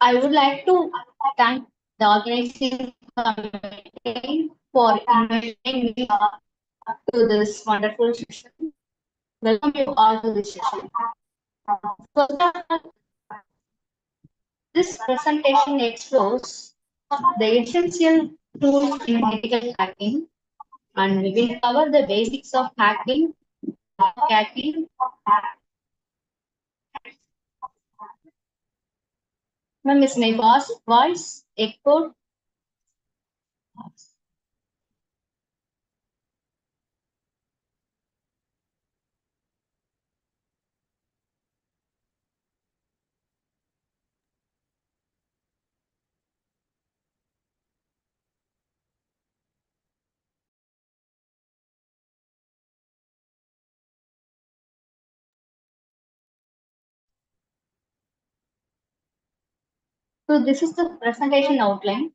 I would like to thank the organizing committee for inviting me to this wonderful session. Welcome you all to this session. First of all, this presentation explores the essential tools in ethical hacking, and we will cover the basics of hacking. Ma'am, is my voice echoed? So this is the presentation outline.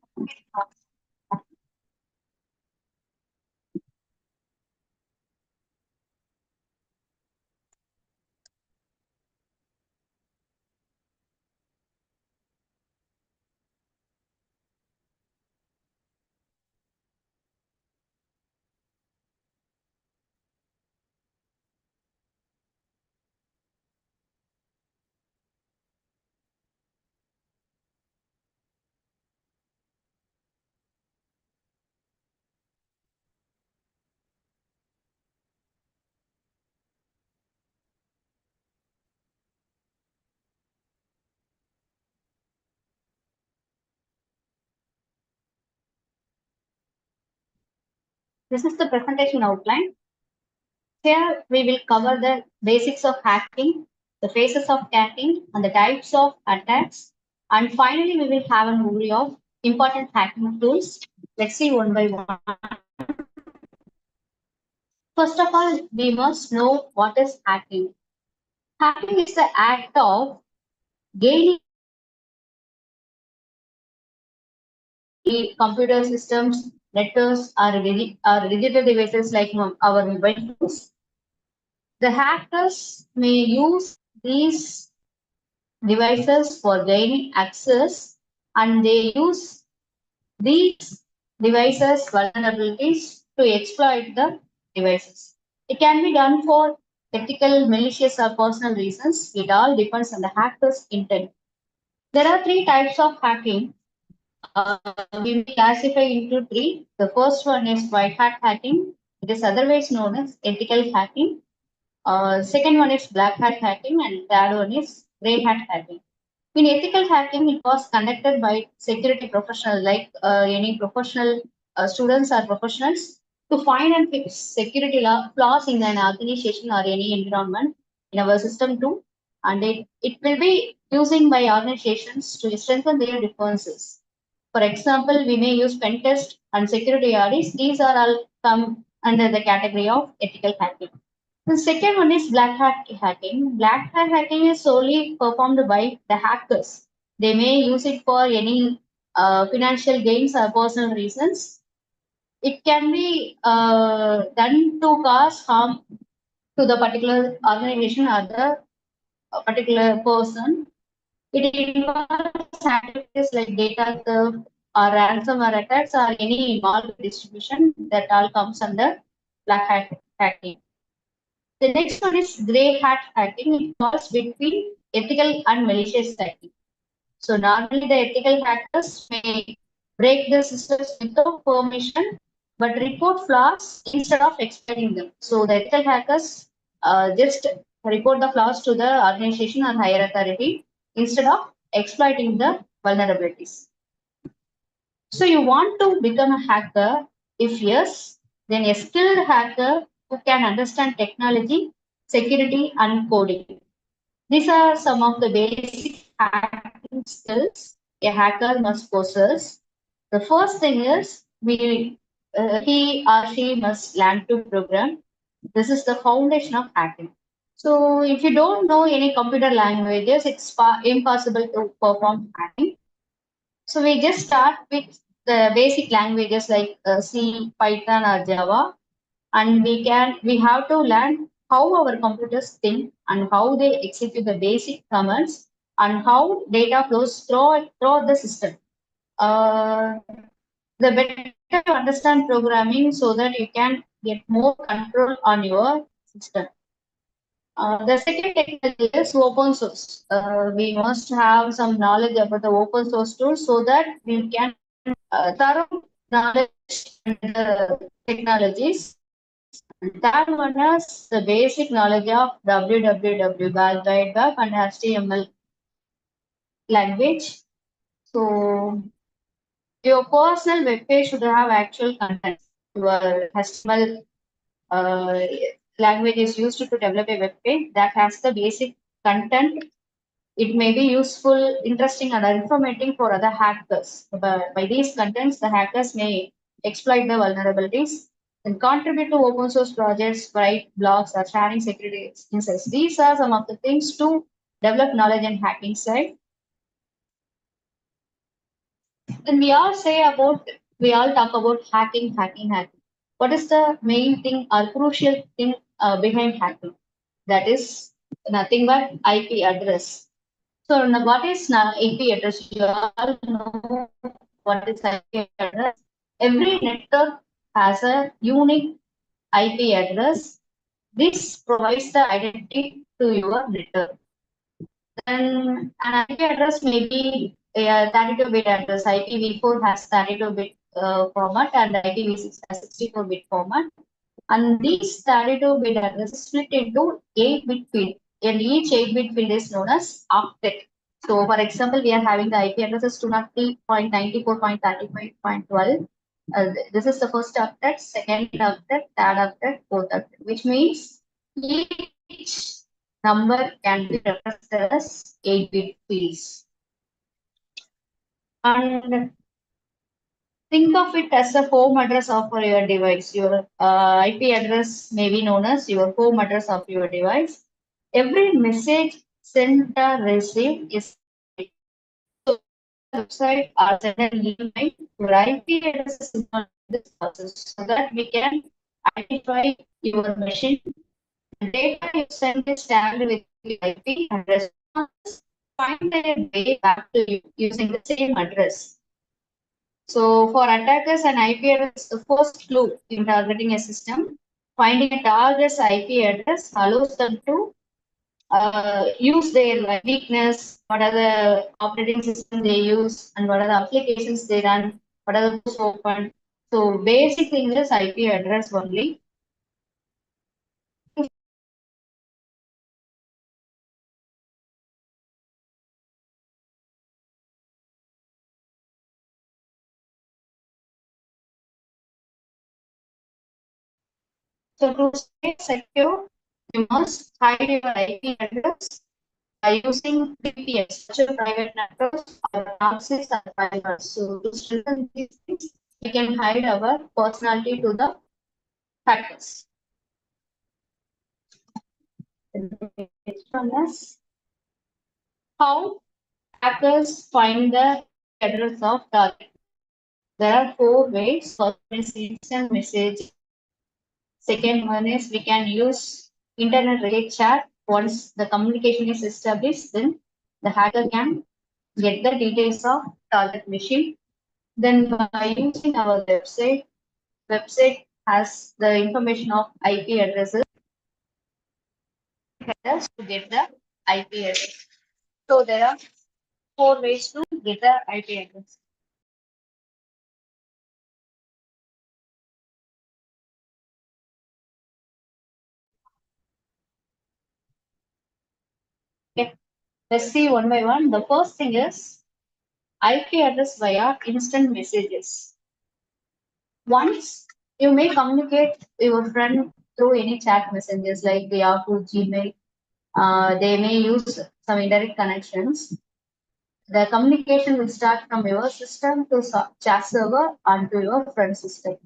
This is the presentation outline. Here we will cover the basics of hacking, the phases of hacking, and the types of attacks. And finally, we will have an overview of important hacking tools. Let's see one by one. First of all, we must know what is hacking. Hacking is the act of gaining computer systems, networks, or digital devices like our mobile phones. The hackers may use these devices for gaining access, and they use these devices vulnerabilities to exploit the devices. It can be done for ethical, malicious, or personal reasons. It all depends on the hacker's intent. There are three types of hacking. We may classify into three. The first one is white hat hacking. It is otherwise known as ethical hacking. Second one is black hat hacking, and third one is gray hat hacking. In ethical hacking, it was conducted by security professionals, like any professional students or professionals, to find and fix security flaws in an organization or any environment in our system too. And it will be using by organizations to strengthen their defenses. For example, we may use pen test and security audits. These are all come under the category of ethical hacking. The second one is black hat hacking. Black hat hacking is solely performed by the hackers. They may use it for any financial gains or personal reasons. It can be done to cause harm to the particular organization or the particular person. It involves activities like data theft or ransomware attacks or any malware distribution that all comes under black hat hacking. The next one is grey hat hacking. It falls between ethical and malicious hacking. So normally the ethical hackers may break the systems without permission, but report flaws instead of exploiting them. So the ethical hackers just report the flaws to the organization or higher authority instead of exploiting the vulnerabilities. So you want to become a hacker? If yes, then a skilled hacker who can understand technology, security, and coding. These are some of the basic hacking skills a hacker must possess. The first thing is he or she must learn to program. This is the foundation of hacking. So if you don't know any computer languages, it's impossible to perform hacking. So we just start with the basic languages like C, Python, or Java, and we have to learn how our computers think and how they execute the basic commands and how data flows throughout the system. The better you understand programming so that you can get more control on your system. The second technology is open source. We must have some knowledge about the open source tools so that we can thorough knowledge and the technologies. And third one is the basic knowledge of www, World Wide Web, and HTML language. So your personal web page should have actual content. Your HTML language is used to develop a web page that has the basic content. It may be useful, interesting, and informative for other hackers. By these contents, the hackers may exploit the vulnerabilities and contribute to open source projects, write blogs, or sharing security insights. These are some of the things to develop knowledge in hacking side. Then we all talk about hacking. What is the main thing or crucial thing behind hacking? That is nothing but IP address. So now what is now IP address? You all know what is IP address. Every network has a unique IP address. This provides the identity to your network. Then an IP address may be a 32-bit address. IPv4 has 32-bit format and IPv6 has 64-bit format. And these 32-bit addresses split into 8-bit field. And each 8-bit field is known as octet. So, for example, we are having the IP addresses 203.94.35.12. This is the first octet, second octet, third octet, fourth octet, which means each number can be represented as 8-bit fields. And think of it as a home address of your device. Your IP address may be known as your home address of your device. Every message sent or received is so website or send an email. Your IP address is involved in this process so that we can identify your machine. The data you send is tagged with the IP and response find a way back to you using the same address. So for attackers, an IP address is the first clue in targeting a system. Finding a target's IP address allows them to use their weakness, what are the operating system they use, and what are the applications they run, what are the tools open. So basic thing is IP address only. So to stay secure, you must hide your IP address by using VPNs, virtual private networks, or proxies and firewalls. So to strengthen these things, we can hide our personality to the hackers. Next one is how hackers find the address of target. There are 4 ways. First is instant message. Second one is we can use internet relay chat. Once the communication is established, then the hacker can get the details of target machine. Then by using our website has the information of IP addresses us to get the IP address. So there are 4 ways to get the IP address. Okay. Let's see one by one. The first thing is IP address via instant messages. Once you may communicate your friend through any chat messages like Yahoo, Gmail. They may use some indirect connections. The communication will start from your system to chat server and to your friend system.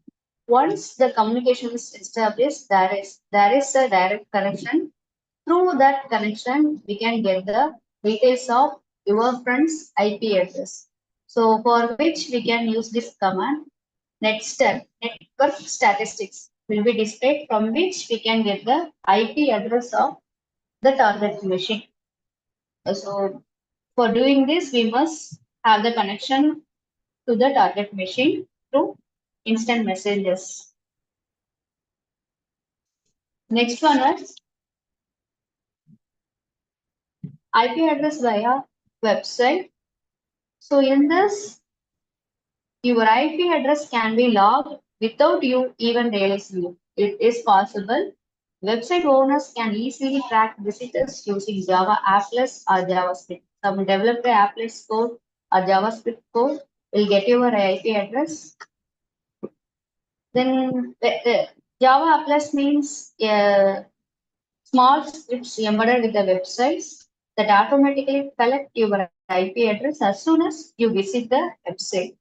Once the communication is established, there is a direct connection. Through that connection, we can get the details of your friend's IP address. So for which we can use this command. Next step, network statistics will be displayed from which we can get the IP address of the target machine. So For doing this, we must have the connection to the target machine through instant messages. Next one is IP address via website. So in this, your IP address can be logged without you even realizing it. It is possible. Website owners can easily track visitors using Java Applets or JavaScript. Some developed Applets code or JavaScript code will get your IP address. Then Java Applets means small scripts embedded with the websites that automatically collect your IP address as soon as you visit the website.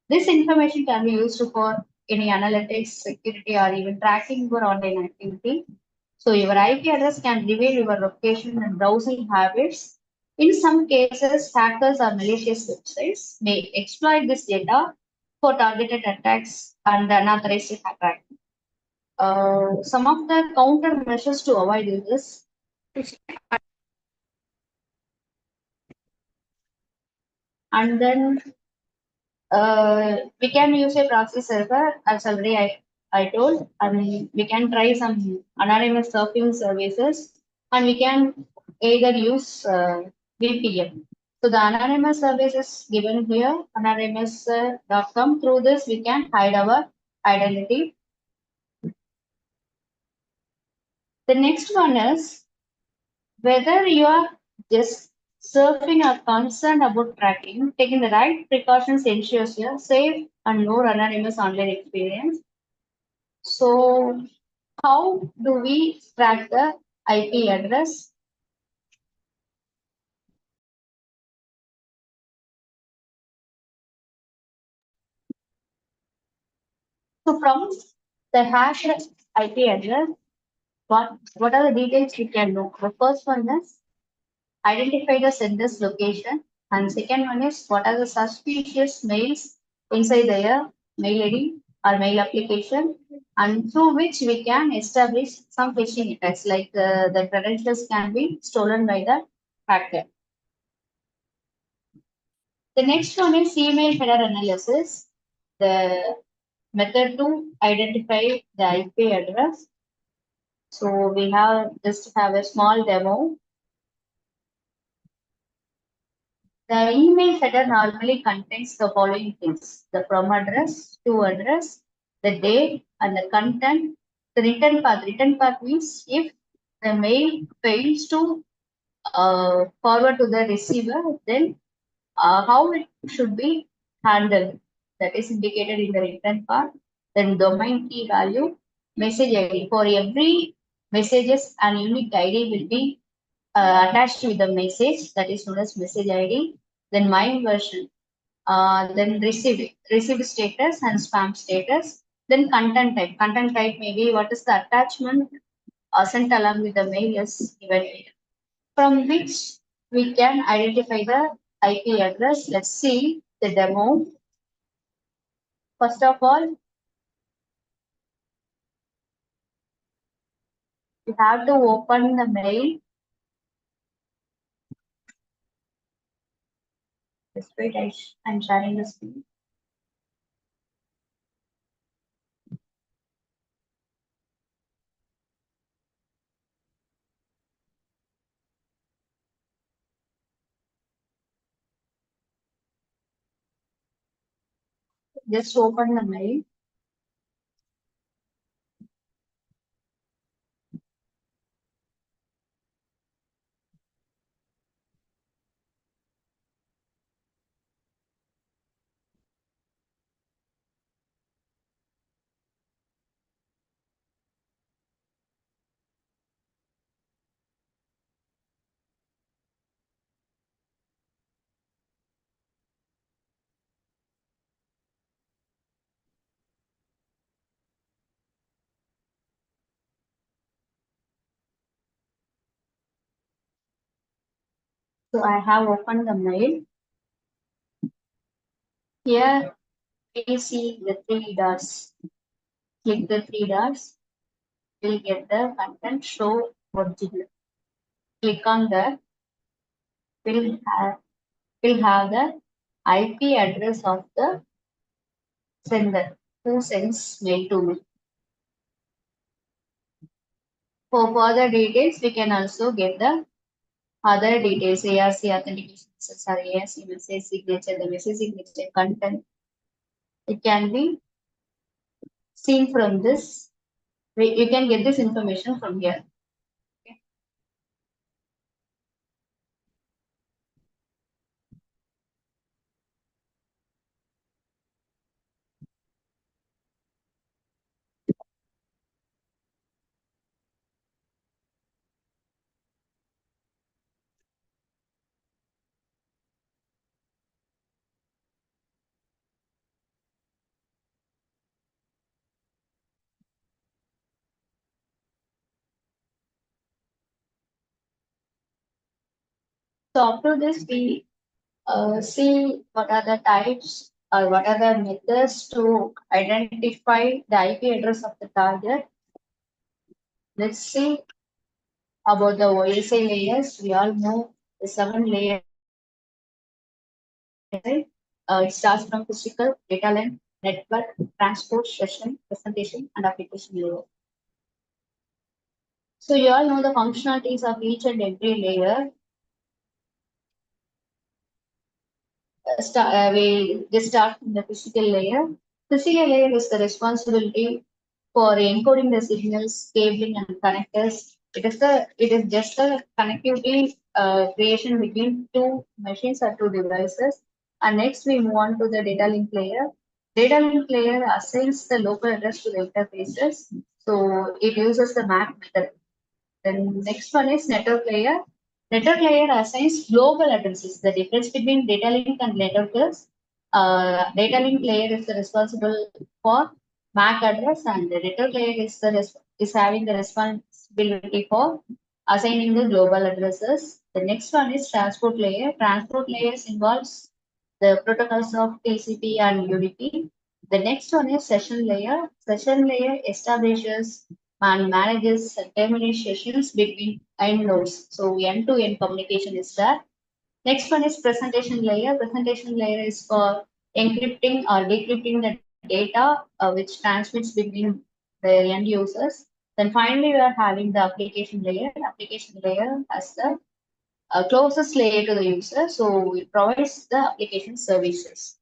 This information can be used for any analytics, security, or even tracking your online activity. So your IP address can reveal your location and browsing habits. In some cases, hackers or malicious websites may exploit this data for targeted attacks and unauthorized attack. Some of the countermeasures to avoid this, and then we can use a proxy server as already I told. I mean, we can try some anonymous surfing services and we can either use VPN. So the anonymous service is given here, anonymous.com. Through this, we can hide our identity. The next one is whether you are just surfing or concerned about tracking, taking the right precautions ensures a safe and more anonymous online experience. So, how do we track the IP address? So, from the hashed IP address, what are the details we can know? The first one is identify the sender's location, and second one is what are the suspicious mails inside their mail ID or mail application, and through which we can establish some phishing attacks, like the credentials can be stolen by the hacker. The next one is email header analysis, the method to identify the IP address. So we have a small demo. The email header normally contains the following things: the from address, to address, the date, and the content. The return path. Return path means if the mail fails to forward to the receiver, then how it should be handled. That is indicated in the return path. Then domain key value, message ID. For every messages, an unique ID will be attached with the message, that is known as message ID. Then my version, then received status and spam status. Then content type maybe what is the attachment sent along with the mail is given here, from which we can identify the IP address. Let's see the demo. First of all, you have to open the mail. Just wait, I'm sharing the screen. Just open the mail. So I have opened the mail. Here we see the three dots. Click the three dots. We'll get the content show original. Click on that. We'll have will have the IP address of the sender who sends mail to me. For further details, we can also get the other details, ARC authentication, or ARC message signature, the message signature content. It can be seen from this. You can get this information from here. So after this, we see what are the types or what are the methods to identify the IP address of the target. Let's see about the OSI layers. We all know the 7 layers. It starts from physical, data link, network, transport, session, presentation, and application layer. So you all know the functionalities of each and every layer. We just start from the physical layer. Physical layer is the responsibility for encoding the signals, cabling, and connectors. It is just a connectivity creation between two machines or two devices. And next we move on to the data link layer. Data link layer assigns the local address to the interfaces. So it uses the MAC method. Then next one is network layer. Network layer assigns global addresses. The difference between data link and network is data link layer is the responsible for MAC address, and the network layer is having the responsibility for assigning the global addresses. The next one is transport layer. Transport layers involves the protocols of TCP and UDP. The next one is session layer. Session layer establishes and manages terminations between end nodes. So end-to-end communication is there. Next one is presentation layer. Presentation layer is for encrypting or decrypting the data which transmits between the end users. Then finally, we are having the application layer. Application layer has the closest layer to the user. So it provides the application services.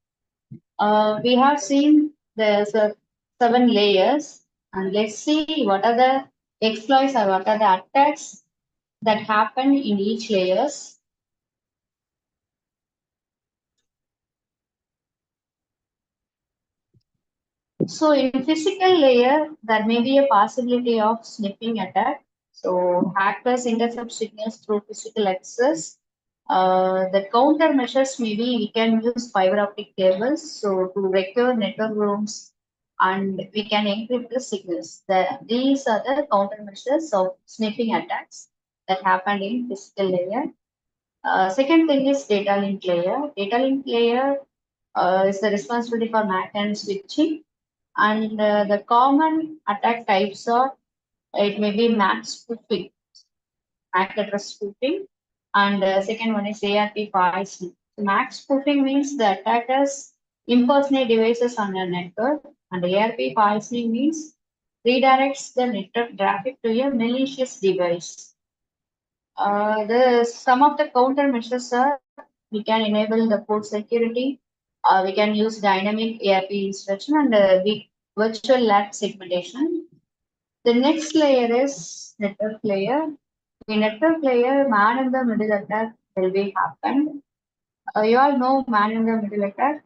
We have seen the 7 layers, and let's see what are the exploits or what are the attacks that happen in each layers. So in physical layer, there may be a possibility of sniffing attack. So hackers intercept signals through physical access. The countermeasures maybe we can use fiber optic cables so to recover network rooms, and we can encrypt the signals. These are the countermeasures of sniffing attacks that happen in physical layer. Second thing is data link layer. Data link layer is the responsibility for MAC and switching. And the common attack types are it may be MAC spoofing, MAC address spoofing, and second one is ARP poisoning. So MAC spoofing means the attackers impersonate devices on a network, and ARP poisoning means redirects the network traffic to a malicious device. Some of the countermeasures are we can enable the port security, we can use dynamic ARP instruction, and virtual LAN segmentation. The next layer is network layer. The network layer, man in the middle attack will be happened. You all know man in the middle attack.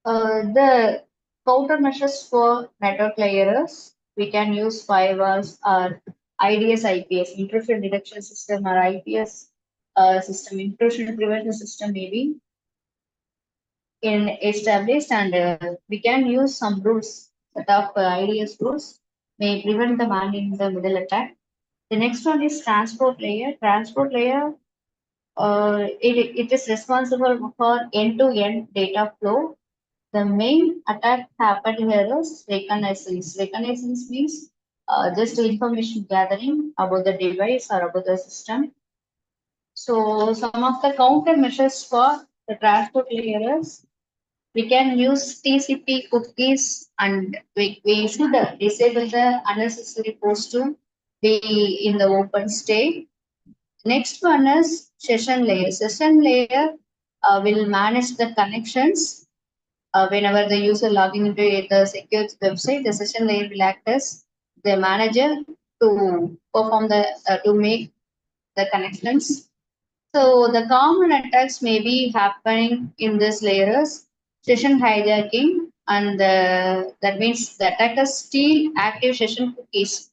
The countermeasures for network layers, we can use firewalls or IDS IPS, intrusion detection system, or IPS system, intrusion prevention system maybe in established, and we can use some rules, set of IDS rules may prevent the man in the middle attack. The next one is transport layer. Transport layer, it is responsible for end-to-end data flow. The main attack happened here is reconnaissance. Reconnaissance means just information gathering about the device or about the system. So some of the countermeasures for the transport layers, we can use TCP cookies and we should disable the unnecessary post to be in the open state. Next one is session layer. Session layer will manage the connections whenever the user logging into the secure website. The session layer will act as the manager to perform to make the connections. So the common attacks may be happening in these layers, session hijacking, and that means the attackers steal active session cookies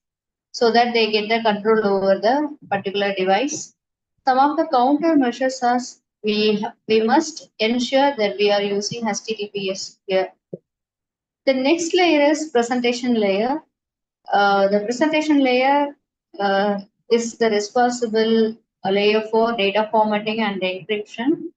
so that they get the control over the particular device. Some of the countermeasures are we must ensure that we are using HTTPS here. The next layer is presentation layer. The presentation layer is the responsible layer for data formatting and encryption.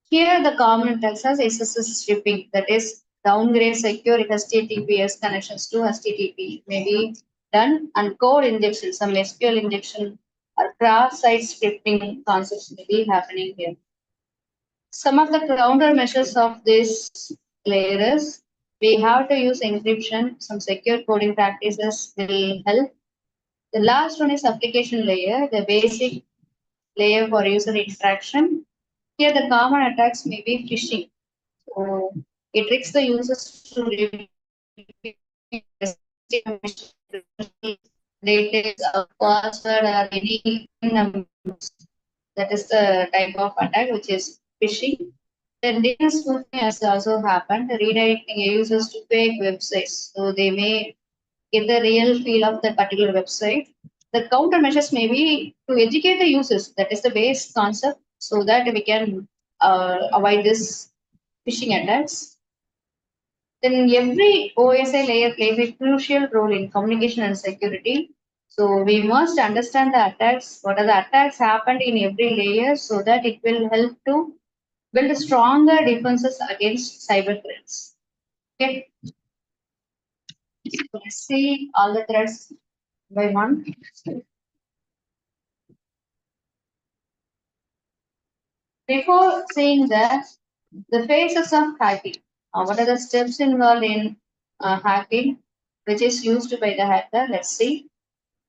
Here, the common attacks are SSS stripping, that is, downgrade secure HTTPS connections to HTTP may be done, and code injection, some SQL injection or cross-site scripting concepts may be happening here. Some of the countermeasures of this layer is we have to use encryption, some secure coding practices will help. The last one is application layer, the basic layer for user interaction. Here, the common attacks may be phishing. So, it tricks the users to reveal details of password or any numbers. That is the type of attack which is phishing. Then data spoofing has also happened, redirecting users to fake websites. So they may get the real feel of the particular website. The countermeasures may be to educate the users. That is the base concept, so that we can avoid this phishing attacks. Then every OSI layer plays a crucial role in communication and security. So we must understand the attacks, what are the attacks happened in every layer so that it will help to build stronger defenses against cyber threats. Okay, so let's see all the threats by one. Before seeing the phases of hacking, what are the steps involved in hacking, which is used by the hacker? Let's see.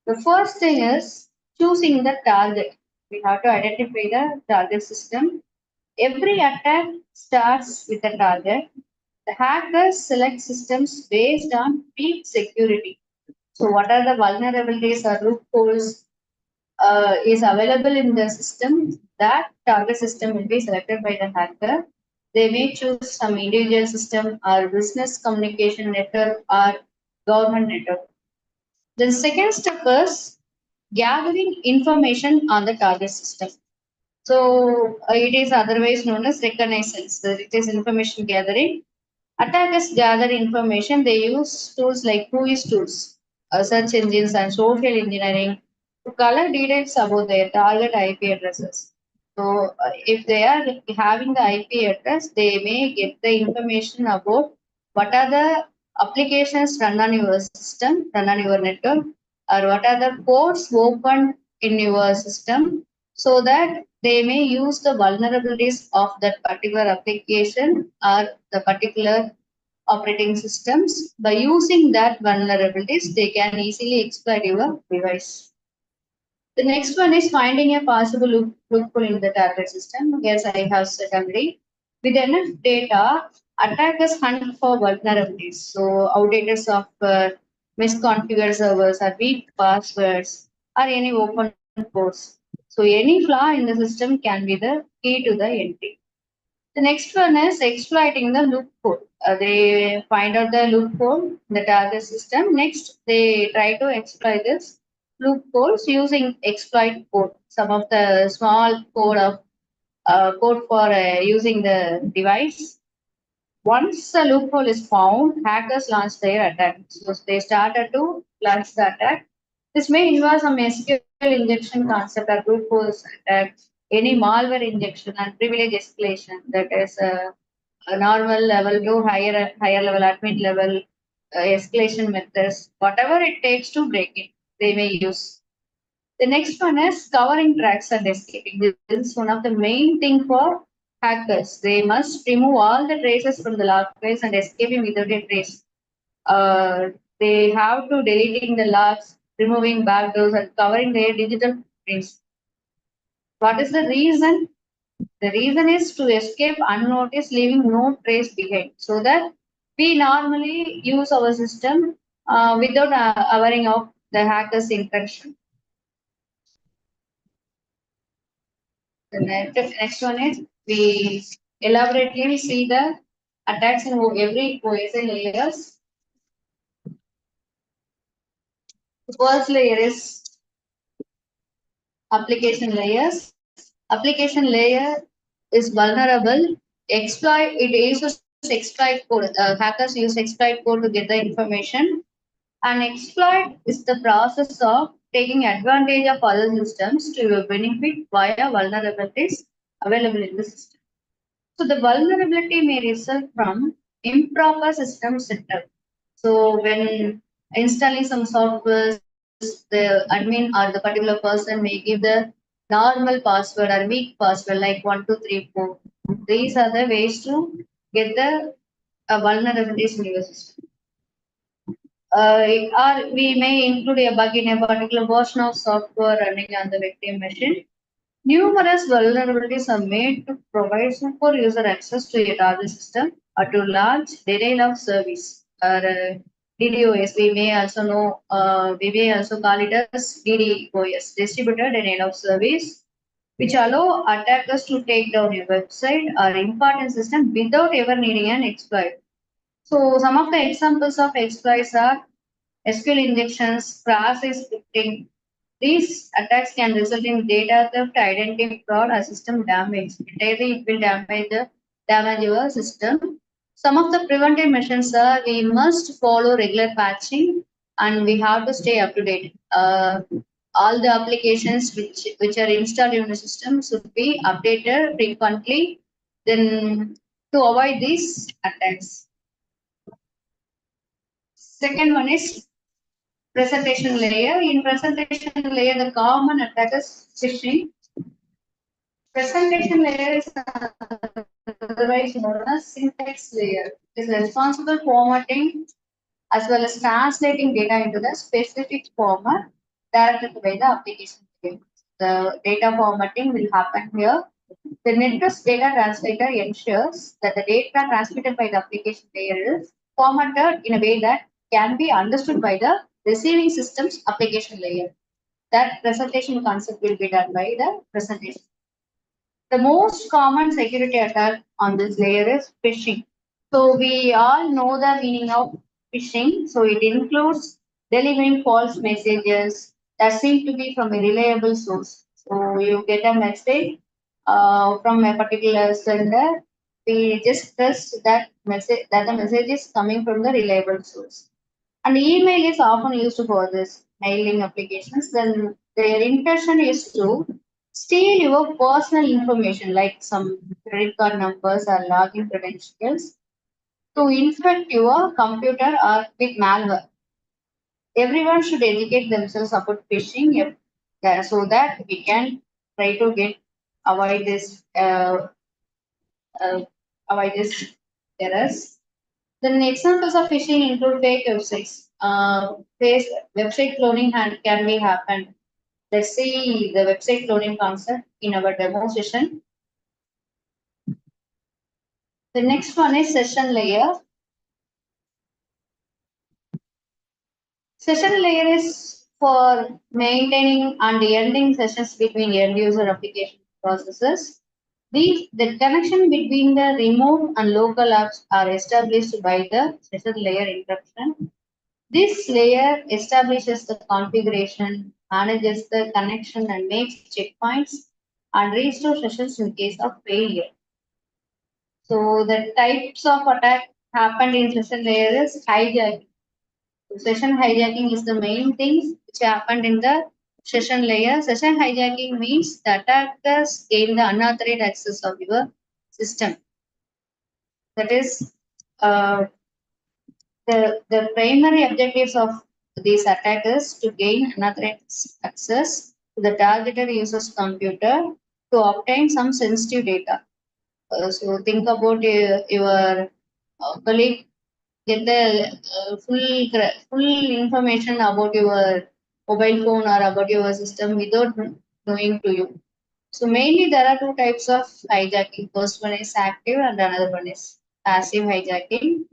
The first thing is choosing the target. We have to identify the target system. Every attack starts with a target. The hackers select systems based on peak security. So, what are the vulnerabilities or loopholes is available in the system? That target system will be selected by the hacker. They may choose some individual system or business communication network or government network. The second step is gathering information on the target system. So it is otherwise known as reconnaissance. So it is information gathering. Attackers gather information. They use tools like whois tools, search engines, and social engineering to collect details about their target IP addresses. So if they are having the IP address, they may get the information about what are the applications run on your system, run on your network, or what are the ports open in your system, so that they may use the vulnerabilities of that particular application or the particular operating systems. By using that vulnerabilities, they can easily exploit your device. The next one is finding a possible loophole in the target system. Yes, I have said already. With enough data, attackers hunt for vulnerabilities. So outdated software, misconfigured servers, or weak passwords, or any open ports. So any flaw in the system can be the key to the entry. The next one is exploiting the loophole. They find out the loophole in the target system. Next, they try to exploit this loopholes using exploit code. Some of the small code for using the device. Once the loophole is found, hackers launch their attack. So they started to launch the attack. This may involve some SQL injection concept or brute force attack, any malware injection and privilege escalation, that is a normal level to higher level, admin level escalation methods, whatever it takes to break it, they may use. The next one is covering tracks and escaping. This is one of the main thing for hackers. They must remove all the traces from the log trace and escaping without a trace. They have to deleting the logs, removing backdoors, and covering their digital footprints. What is the reason? The reason is to escape unnoticed, leaving no trace behind, so that we normally use our system without aware of the hacker's intention. The next one is we elaborately see the attacks in every OSI layers. The first layer is application layers. Application layer is vulnerable. Exploit it uses exploit code. Hackers use exploit code to get the information. An exploit is the process of taking advantage of other systems to your benefit via vulnerabilities available in the system. So the vulnerability may result from improper system setup. So when installing some software, the admin or the particular person may give the normal password or weak password like 1234. These are the ways to get the vulnerabilities in your system. Or we may include a bug in a particular version of software running on the victim machine. Numerous vulnerabilities are made to provide super user access to a target system or to large denial of service or DDoS. We may also call it as DDoS, distributed denial of service, which allow attackers to take down a website or important system without ever needing an exploit. So some of the examples of exploits are SQL injections, cross-site scripting. These attacks can result in data theft, identity fraud, or system damage. Entirely, it will damage your system. Some of the preventive measures are we must follow regular patching and we have to stay up to date. All the applications which are installed in the system should be updated frequently. Then to avoid these attacks. Second one is presentation layer. In presentation layer, the common attack is phishing. Presentation layer is otherwise known as syntax layer. It is responsible for formatting as well as translating data into the specific format directed by the application layer. The data formatting will happen here. The network's data translator ensures that the data transmitted by the application layer is formatted in a way that can be understood by the receiving system's application layer. That presentation concept will be done by the presentation. The most common security attack on this layer is phishing. So we all know the meaning of phishing. So it includes delivering false messages that seem to be from a reliable source. So you get a message from a particular sender. We just trust that message that the message is coming from the reliable source. And email is often used for this mailing applications. Then their intention is to steal your personal information like some credit card numbers or login credentials to infect your computer or with malware. Everyone should educate themselves about phishing so that we can try to get avoid this uh, avoid this errors. Then examples of phishing include fake websites. Face website cloning can be happened. Let's see the website cloning concept in our demo session. The next one is session layer. Session layer is for maintaining and ending sessions between end user application processes. The connection between the remote and local apps are established by the session layer encryption. This layer establishes the configuration, manages the connection, and makes checkpoints and restores sessions in case of failure. So the types of attack happened in session layer is hijacking. Session hijacking is the main thing which happened in the session layer. Session hijacking means the attackers gain the unauthorized access of your system. That is, the primary objectives of these attackers to gain unauthorized access to the targeted user's computer to obtain some sensitive data. So think about your colleague get the full information about your mobile phone or about your system without knowing to you. So mainly there are two types of hijacking. First one is active and another one is passive hijacking.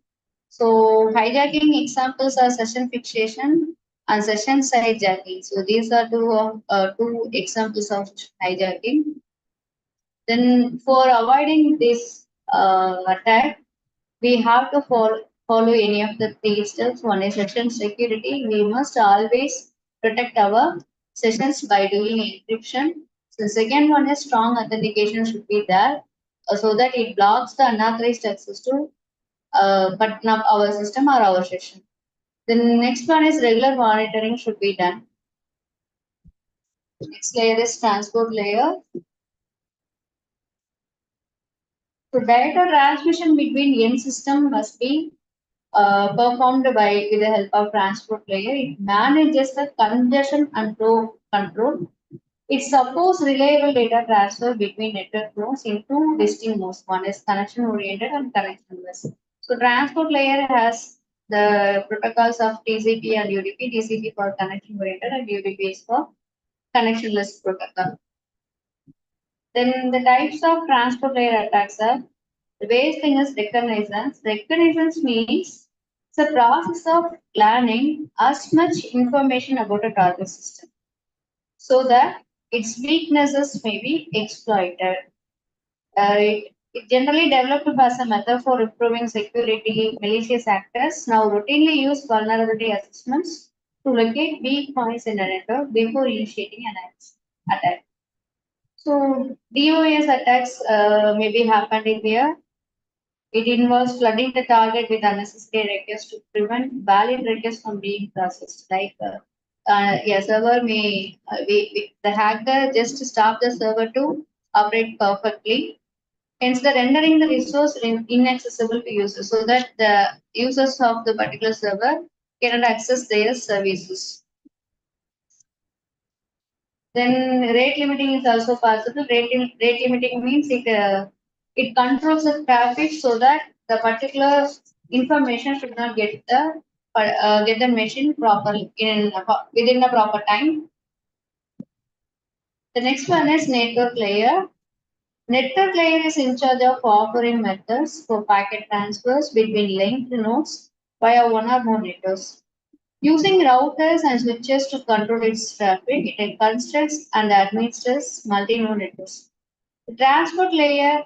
So hijacking examples are session fixation and session hijacking. So these are two examples of hijacking. Then for avoiding this attack, we have to follow any of the three steps. One is session security. We must always protect our sessions by doing encryption. The second one is strong authentication should be there so that it blocks the unauthorized access to button up our system or our session. The next one is regular monitoring should be done. Next layer is transport layer. So data transmission between end system must be performed by with the help of transport layer. It manages the congestion and flow control. It supports reliable data transfer between network nodes in two distinct modes. One is connection oriented and connectionless. So transport layer has the protocols of TCP and UDP. TCP for connection oriented and UDP is for connectionless protocol. Then the types of transport layer attacks are the base thing is reconnaissance. Reconnaissance means it's a process of learning as much information about a target system so that its weaknesses may be exploited. It generally developed as a method for improving security. Malicious actors now routinely use vulnerability assessments to locate weak points in a network before initiating an attack. So DOS attacks may be happening here. It involves flooding the target with unnecessary requests to prevent valid requests from being processed. Like a server may, the hacker just stop the server to operate perfectly. Hence, the rendering the resource inaccessible to users so that the users of the particular server cannot access their services. Then rate limiting is also possible. Rate limiting means it controls the traffic so that the particular information should not get the machine properly within the proper time. The next one is network layer. Network layer is in charge of offering methods for packet transfers between linked nodes via one or more networks. Using routers and switches to control its traffic, it constructs and administers multi-node networks. The transport layer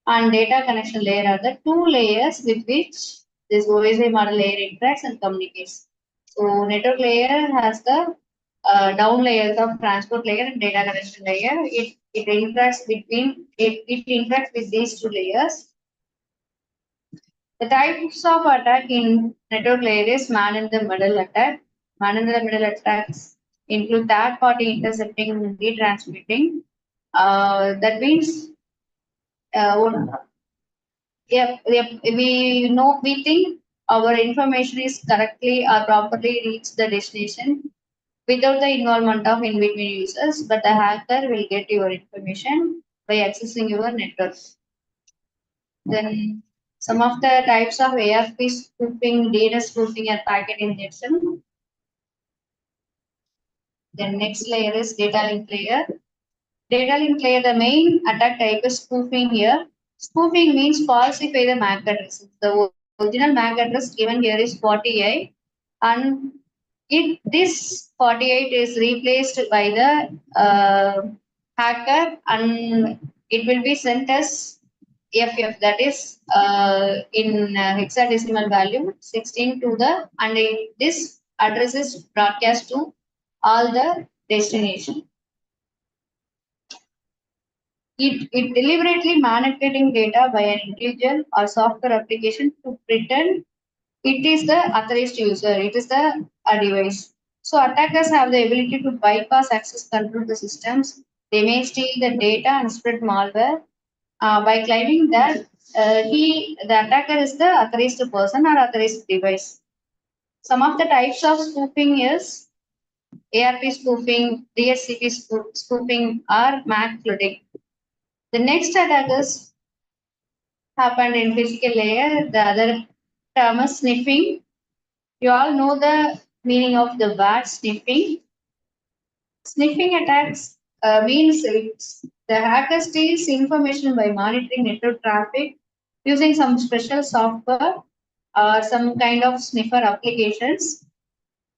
and data connection layer are the two layers with which this OSI model layer interacts and communicates. So network layer has the down layers of transport layer and data connection layer. It interacts with these two layers. The types of attack in network layer is man-in-the-middle attack. Man-in-the-middle attacks include third-party intercepting and retransmitting. That means, we think our information is correctly or properly reached the destination without the involvement of in-between users, but the hacker will get your information by accessing your networks. Then some of the types of ARP spoofing, DNS spoofing, and packet injection. Then next layer is data link layer. Data link layer, the main attack type is spoofing here. Spoofing means falsify the MAC address. The original MAC address given here is 48, and this 48 is replaced by the hacker, and it will be sent as FF, that is in hexadecimal value 16 to the, and this address is broadcast to all the destination. It deliberately manipulating data by an individual or software application to pretend it is the authorized user, it is the device. So attackers have the ability to bypass access control the systems. They may steal the data and spread malware by claiming that the attacker is the authorized person or authorized device. Some of the types of spoofing is ARP spoofing, DHCP spoofing, or MAC flooding. The next attackers happened in physical layer. The other term is sniffing. You all know the meaning of the word sniffing. Sniffing attacks means the hacker steals information by monitoring network traffic using some special software or some kind of sniffer applications.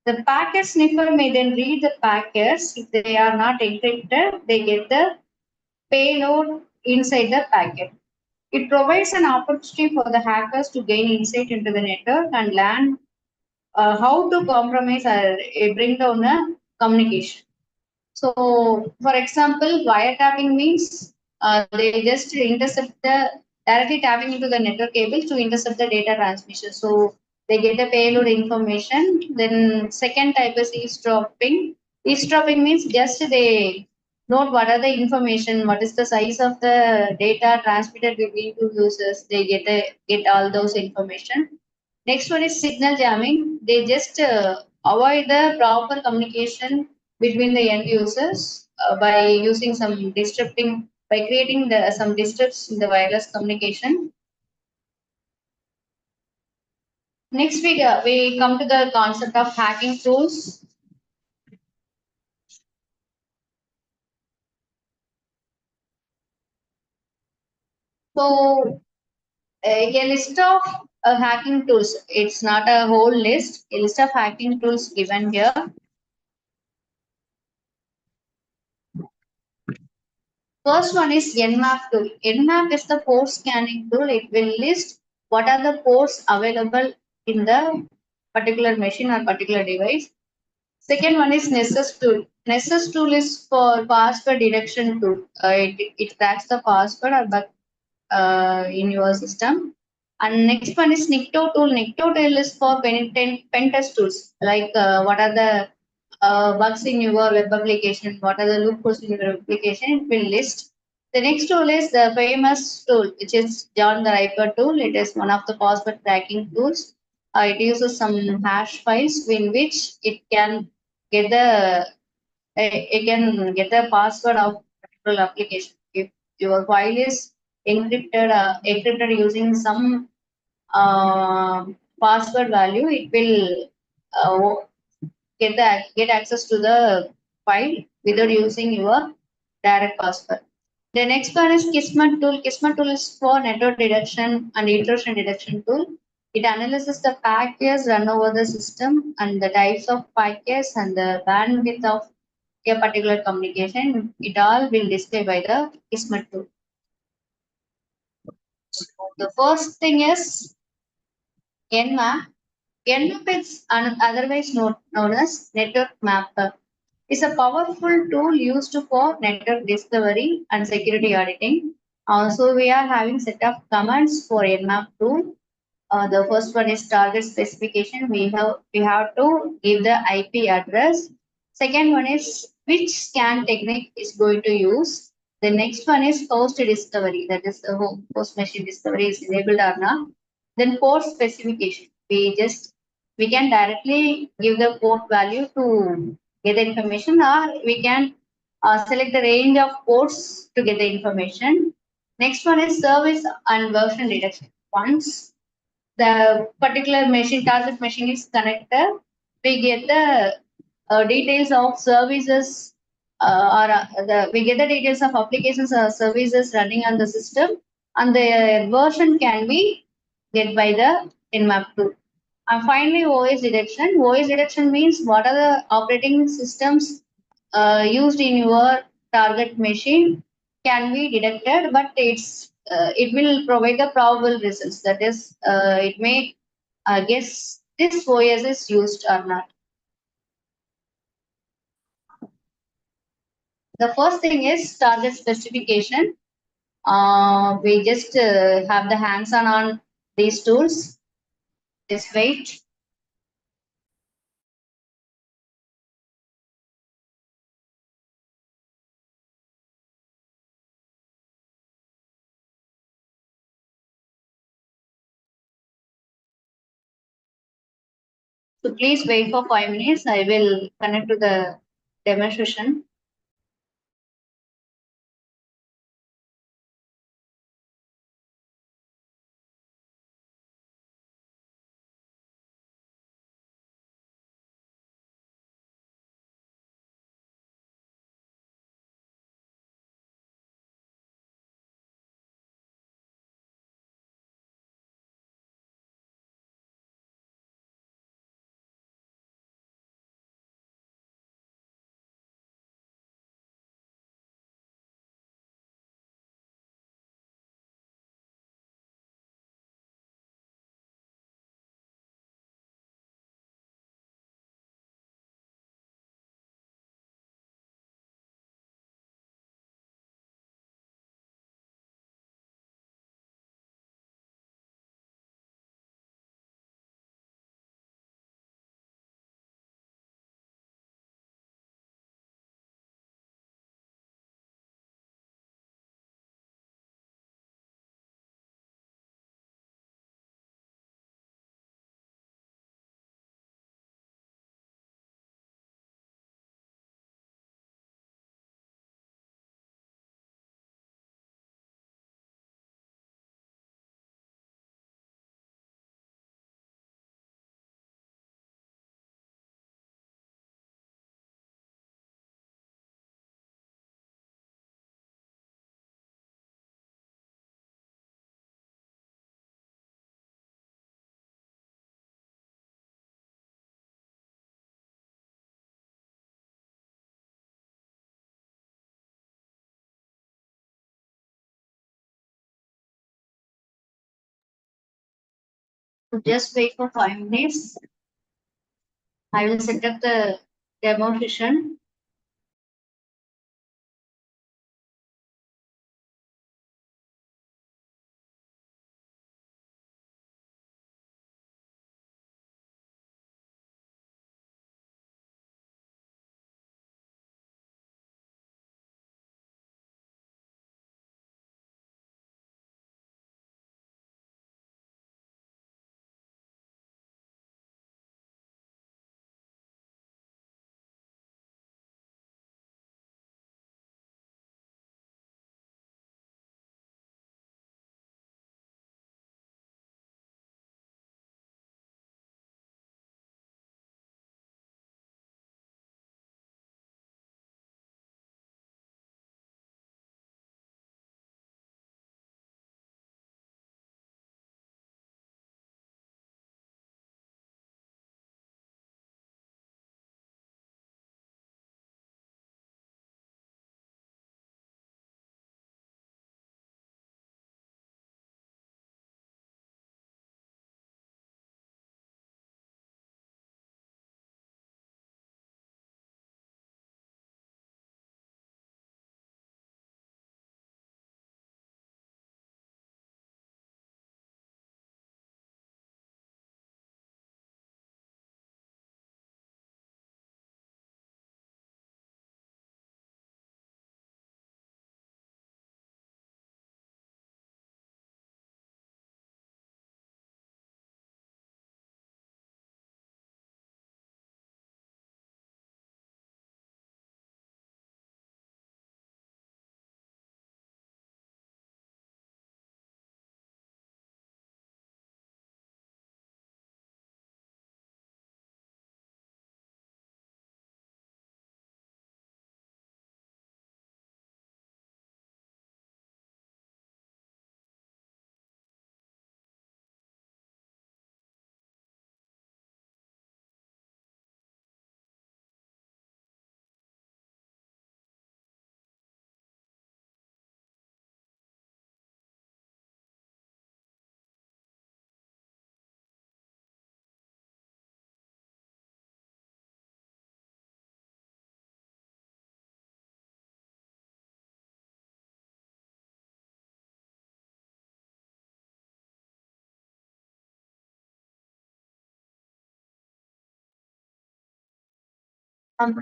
The packet sniffer may then read the packets. If they are not encrypted, they get the payload inside the packet. It provides an opportunity for the hackers to gain insight into the network and learn how to compromise or bring down the communication. So, for example, wiretapping means they just intercept the directly tapping into the network cable to intercept the data transmission. So they get the payload information. Then second type is eavesdropping. Eavesdropping means just they note what are the information, what is the size of the data transmitted between two users. They get all those information. Next one is signal jamming. They just avoid the proper communication between the end users by using some disrupting, by creating some disrupts in the wireless communication. Next, we come to the concept of hacking tools. So, a list of hacking tools. It's not a whole list. A list of hacking tools given here. First one is Nmap tool. Nmap is the port scanning tool. It will list what are the ports available in the particular machine or particular device. Second one is Nessus tool. Nessus tool is for password detection tool. It tracks the password or bug in your system. And next one is Nikto tool. Nikto tool is for pen test tools. Like what are the bugs in your web application, what are the loopholes in your application, it will list. The next tool is the famous tool, which is John the Ripper tool. It is one of the password cracking tools. It uses some hash files in which get the it can get the password of particular application. If your file is encrypted using some uh, password value, it will get access to the file without using your direct password. The next one is Kismet tool. Kismet tool is for network detection and intrusion detection tool. It analyzes the packets run over the system and the types of packets and the bandwidth of a particular communication. It all will display by the Kismet tool. So the first thing is Nmap. Nmap is otherwise known as network mapper. Is a powerful tool used for network discovery and security auditing. Also, we are having set of commands for Nmap tool. The first one is target specification. We have to give the IP address. Second one is which scan technique is going to use. The next one is host discovery. That is the host machine discovery is enabled or not. Then port specification. We can directly give the port value to get the information, or we can select the range of ports to get the information. Next one is service and version detection. Once the particular machine target machine is connected, we get the details of services we get the details of applications or services running on the system, and the version can be get by the Nmap tool. And finally, OS detection. OS detection means what are the operating systems used in your target machine can be detected, but it will provide the probable results. That is, it may guess this OS is used or not. The first thing is target specification. We just have the hands-on on these tools. Just wait. So please wait for 5 minutes. I will connect to the demonstration. So just wait for 5 minutes. I will set up the demonstration.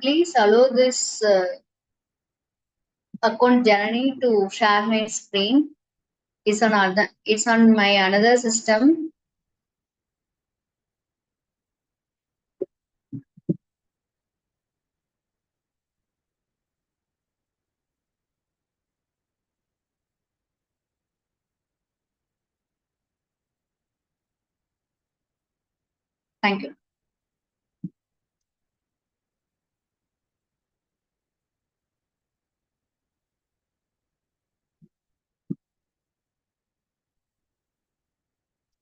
Please allow this account Janani to share my screen. It's on my another system. Thank you.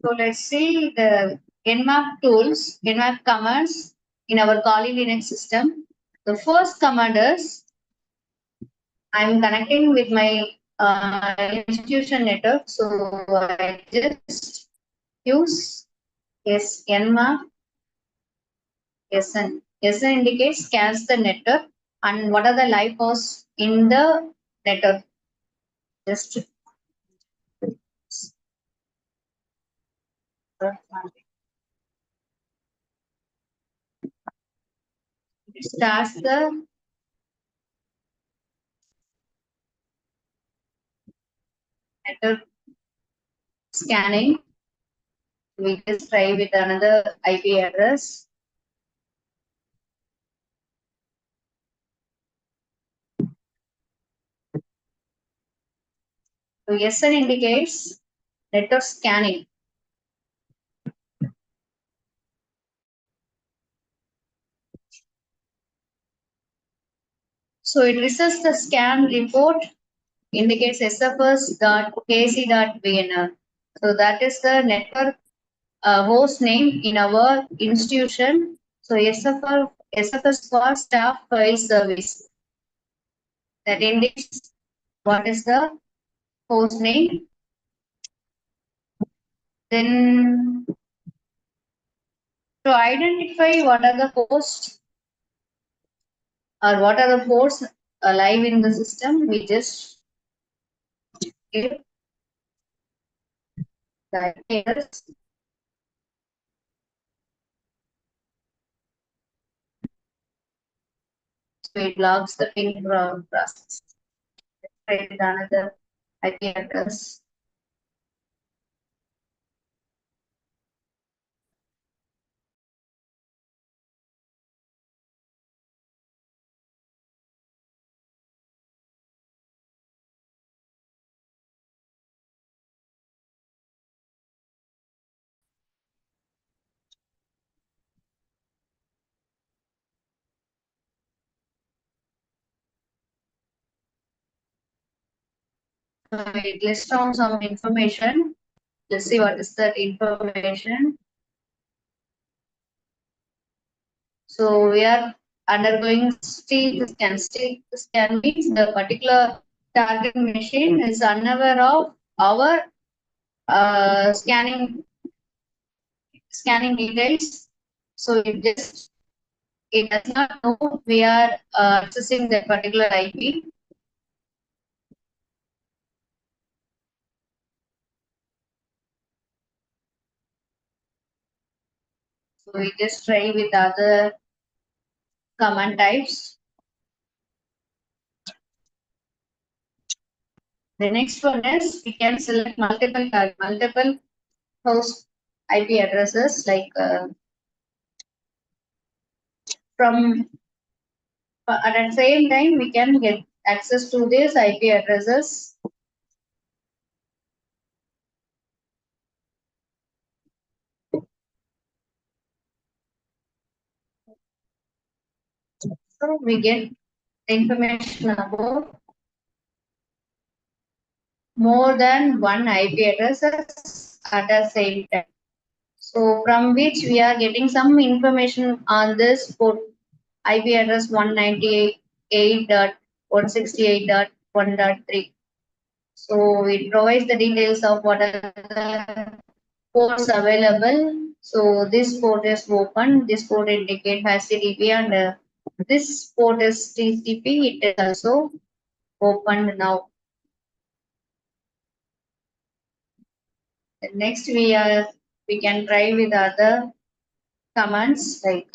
So let's see the Nmap tools, Nmap commands in our Kali Linux system. The first command is I'm connecting with my institution network. So I just use Nmap SN. SN indicates scans the network and what are the live hosts in the network. Just it starts the network scanning. We just try with another IP address. So SN indicates network scanning. So it receives the scan report, indicates sfs.kc.vnr. So that is the network host name in our institution. So SFS for staff file service. That indicates what is the host name. Then to identify what are the hosts or what are the ports live in the system, we just give the address. So it logs the ping process. Try with another IP address. It lists down some information. Let's see what is that information. So we are undergoing STIE scan. STIE scan means the particular target machine is unaware of our scanning details. So it does not know we are accessing that particular IP. So we just try with other command types. The next one is we can select multiple host IP addresses like from at the same time we can get access to these IP addresses. So we get information about more than one IP addresses at the same time. So from which we are getting some information on this port IP address 198.168.1.3. So it provides the details of what are the ports available. So this port is open, this port indicate HTTP and this port is TCP, it is also open now. Next we can try with other commands like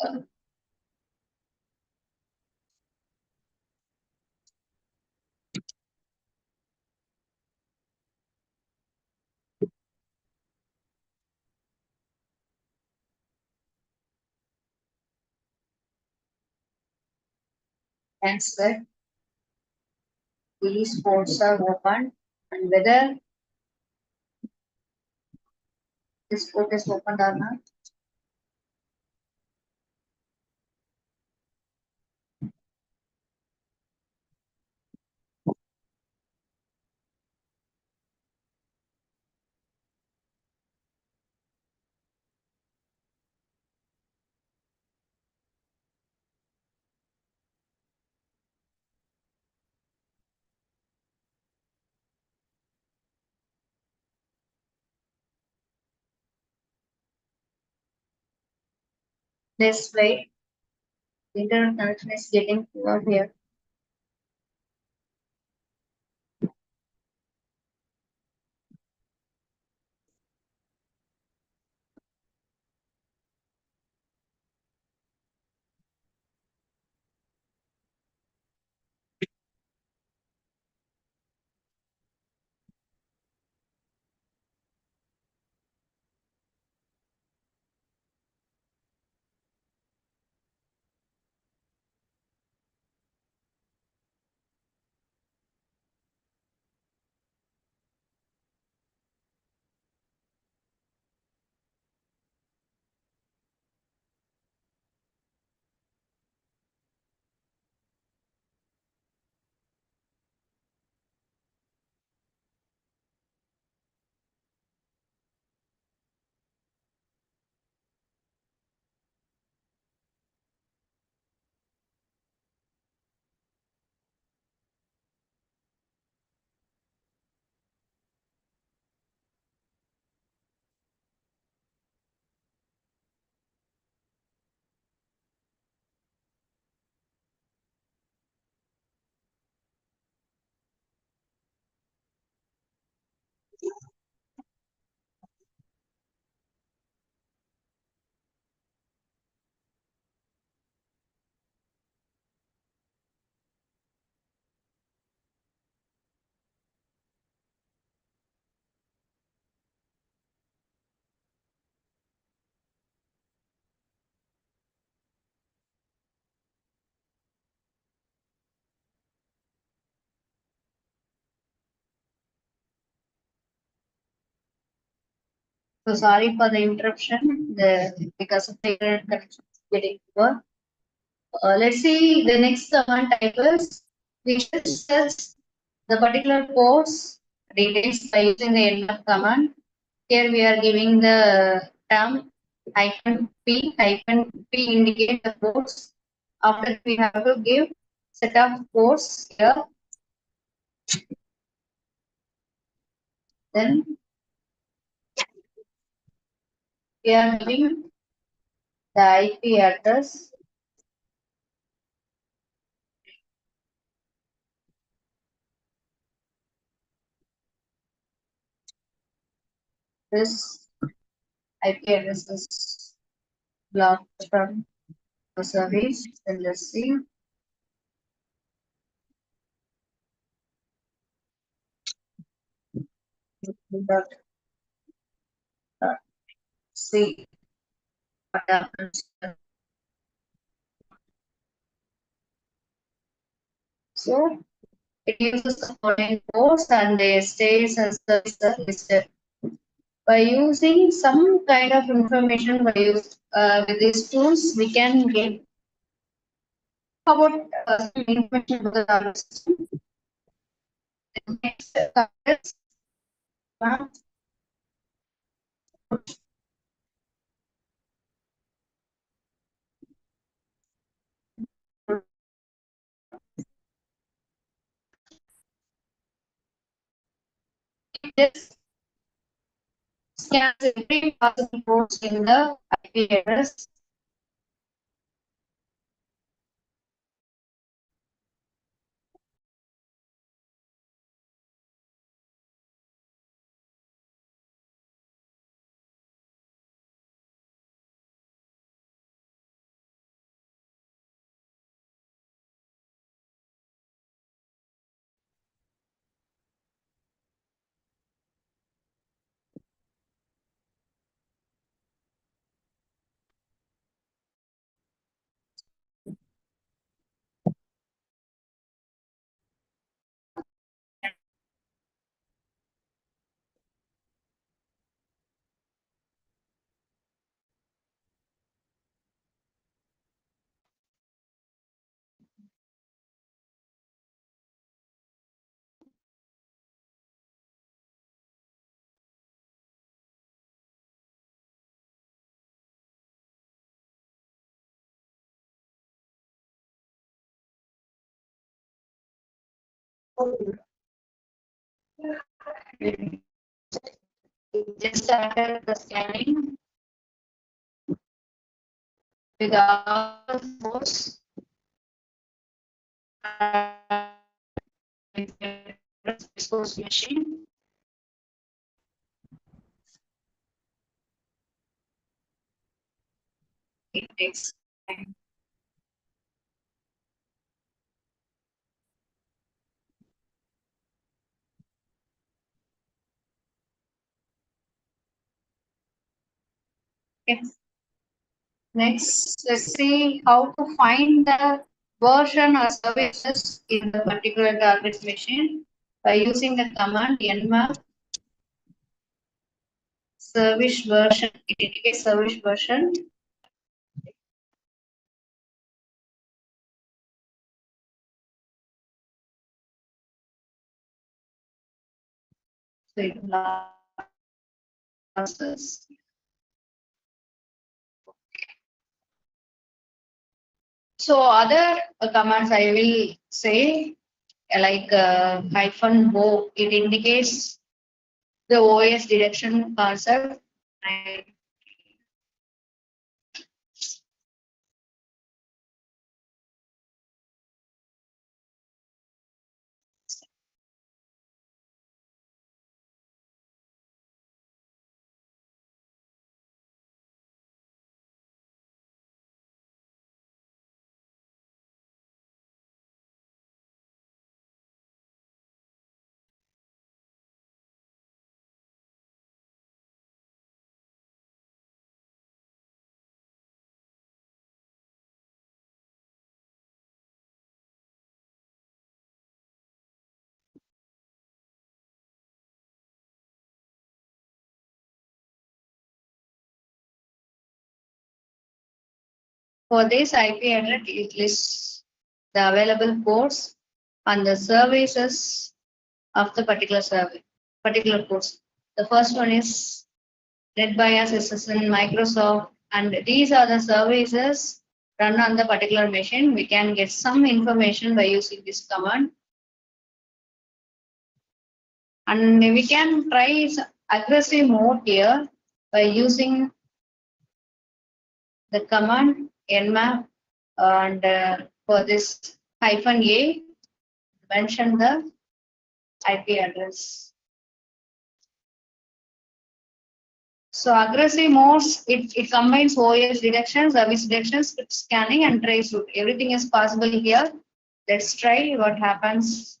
answer these ports are open and whether this port is open or not. Let's wait. Internet connection is getting poor here. So sorry for the interruption. Because of the internet connection is getting poor. Let's see the next one type is we should search the particular course details by using the end of command. Here we are giving the term hyphen P indicate the course. After we have to give set of course here. Then we are giving the IP address. This IP address is blocked from the service. Then let's see. Dot, see what happens. So it uses the following course and they stays as the listed. By using some kind of information with these tools, we can get about some information about our system. Next, this scans every possible course in the IP address. Just started the scanning. with all the force source machine. It takes time. Okay. Next, let's see how to find the version or services in the particular target machine by using the command nmap service version. It indicates service version. So it lasts. So other commands I will say like -o, it indicates the OS direction concept. For this IP address, it lists the available ports and the services of the particular course. The first one is NetBIOS SSN, Microsoft, and these are the services run on the particular machine. We can get some information by using this command. And we can try aggressive mode here by using the command nmap and for this -a mention the IP address. So aggressive modes, it combines OS detection, service detection, script scanning, and trace route. Everything is possible here. Let's try what happens.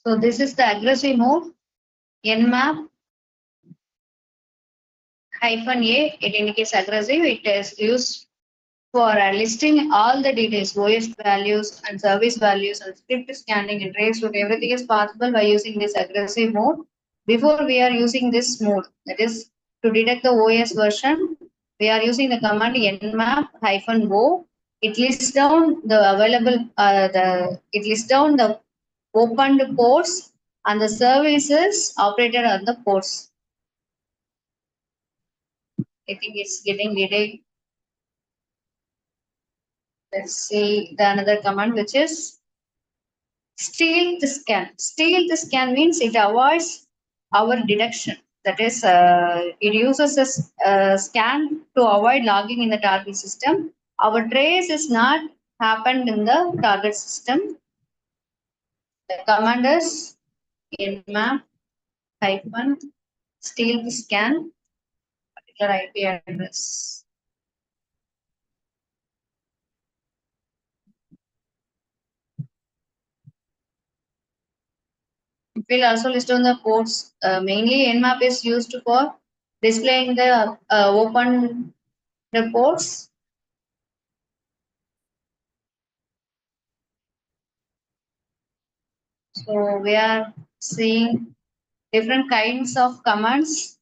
So this is the aggressive mode. Nmap -a, it indicates aggressive. It is used for listing all the details, OS values and service values and script scanning and trace route. Everything is possible by using this aggressive mode. Before we are using this mode, that is to detect the OS version, we are using the command nmap-o. It lists down the available, it lists down the opened ports and the services operated on the ports. I think it's getting delayed. Let's see the another command, which is steal the scan. Steal the scan means it avoids our detection. That is, it uses a scan to avoid logging in the target system. Our trace is not happened in the target system. The command is nmap hyphen steal the scan particular IP address. It will also list on the ports. Mainly, nmap is used for displaying the open reports. So we are seeing different kinds of commands.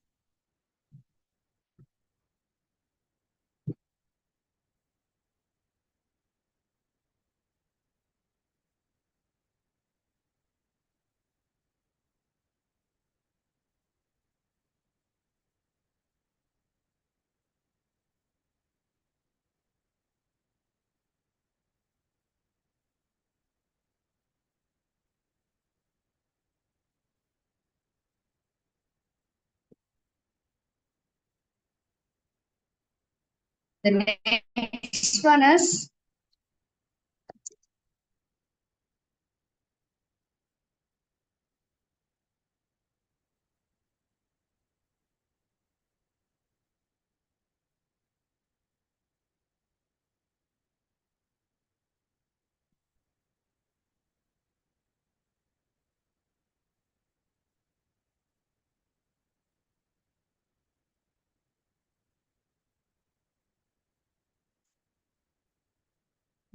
The next one is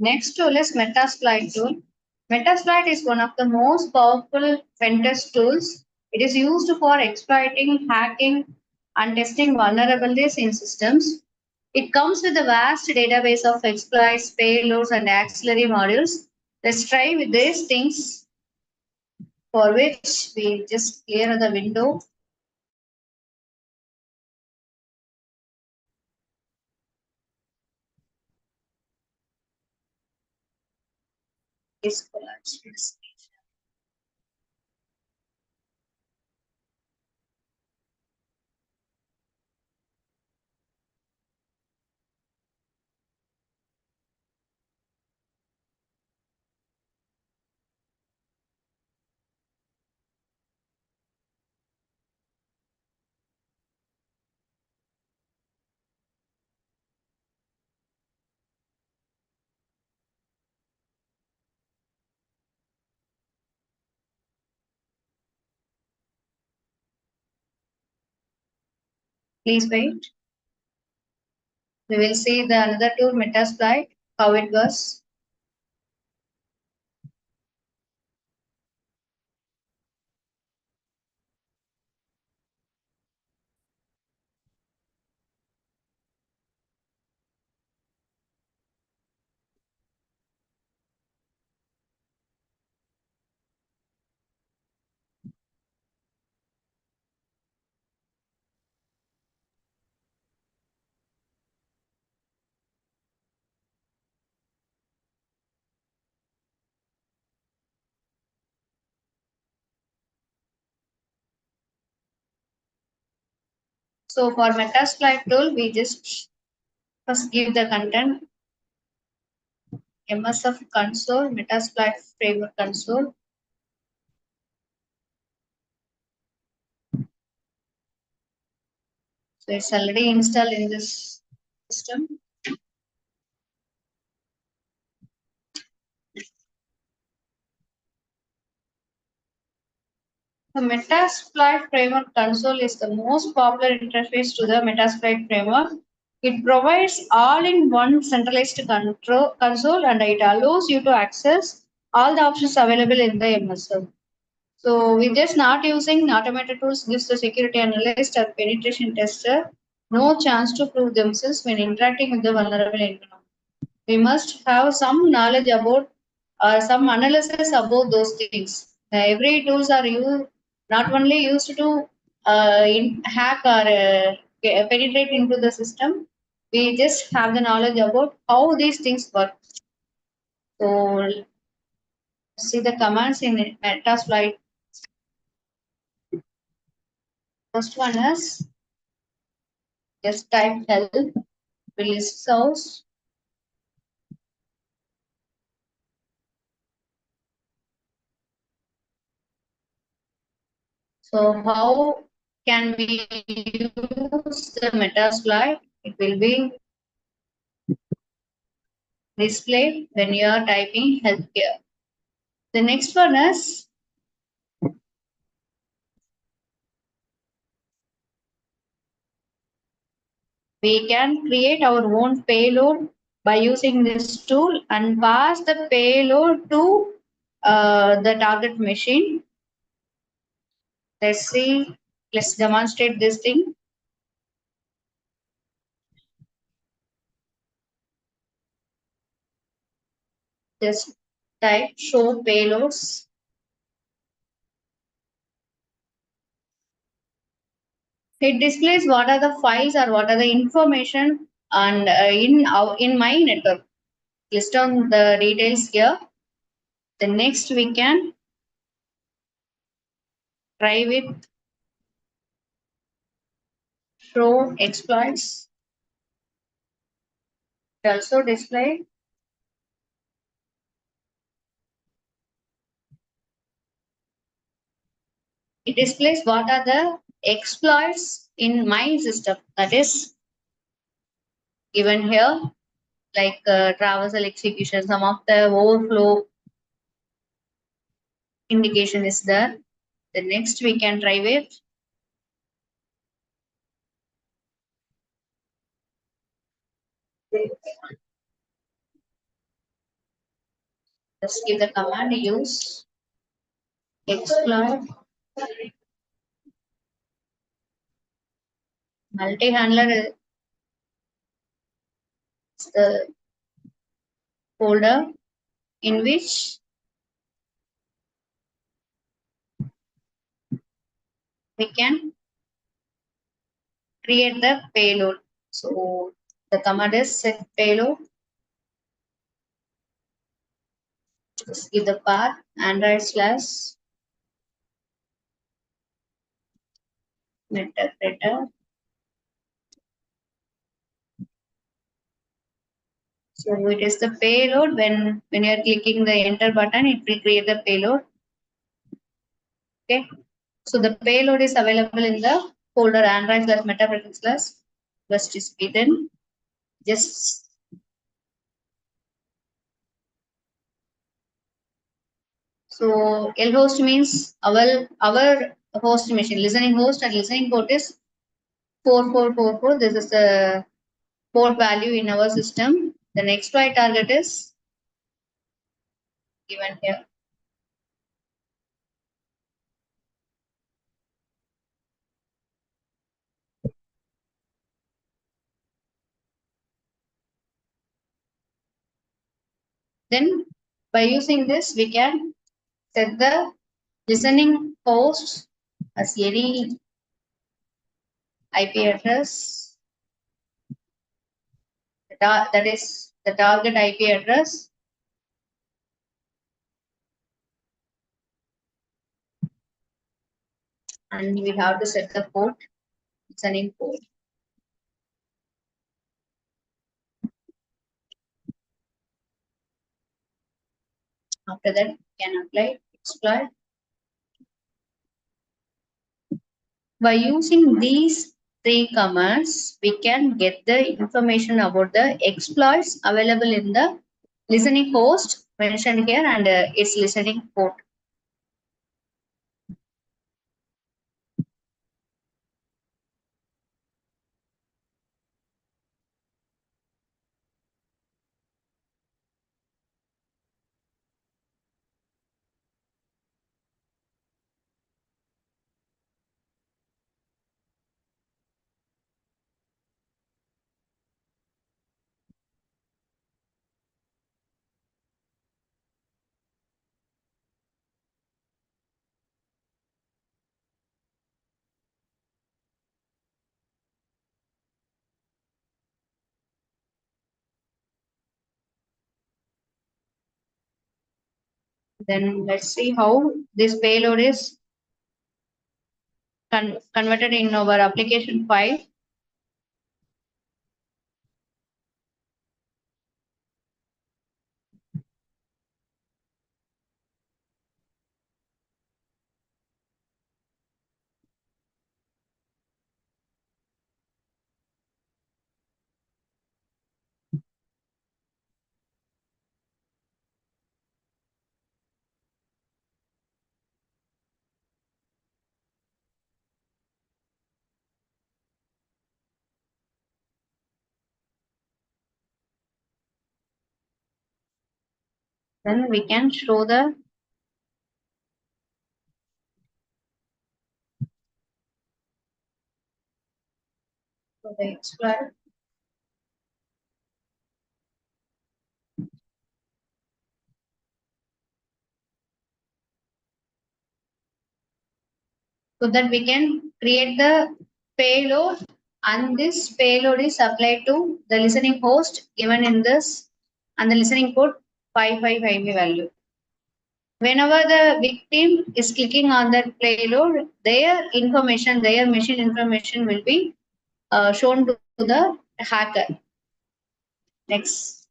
next tool is Metasploit tool. Metasploit is one of the most powerful pen test tools. It is used for exploiting, hacking, and testing vulnerabilities in systems. It comes with a vast database of exploits, payloads, and auxiliary modules. Let's try with these things, for which we just clear the window. Is collapsed. Please wait. We will see the another tool, Metasploit, how it goes. So for Metasploit tool, we just first give the content MSF console, Metasploit framework console. So it's already installed in this system. The Metasploit framework console is the most popular interface to the Metasploit framework. It provides all-in-one centralized control console, and it allows you to access all the options available in the MSF. So we're just not using automated tools gives the security analyst or penetration tester no chance to prove themselves when interacting with the vulnerable environment. We must have some knowledge about or some analysis about those things. Every tools are used not only used to hack or penetrate into the system. We just have the knowledge about how these things work. So see the commands in Metasploit. First one is just type help release source. So how can we use the Metasploit? It will be displayed when you are typing healthcare. The next one is we can create our own payload by using this tool and pass the payload to the target machine. Let's see. Let's demonstrate this thing. Just type show payloads. It displays what are the files or what are the information and in my network. List on the details here. The next we can try with show exploits. Also display it displays what are the exploits in my system, that is given here, like traversal execution, some of the overflow indication is there. The next we can try with just give the command use exploit multi-handler is the folder in which we can create the payload. So the command is set payload. Just give the path Android slash metadata. So it is the payload. When you are clicking the enter button, it will create the payload. Okay. So the payload is available in the folder Android slash metadata slash first is hidden. Just so lhost means our host machine, listening host and listening port is 4444. This is the port value in our system. The next byte target is given here. Then by using this, we can set the listening host as any IP address. That is the target IP address. And we have to set the port, listening port. After that, we can apply exploit. By using these three commands, we can get the information about the exploits available in the listening host mentioned here and its listening port. Then let's see how this payload is converted in our application file. Then we can show the exploit. So that we can create the payload, and this payload is applied to the listening host given in this and the listening port 555 value. Whenever the victim is clicking on that payload, their information, their machine information will be shown to the hacker. Next.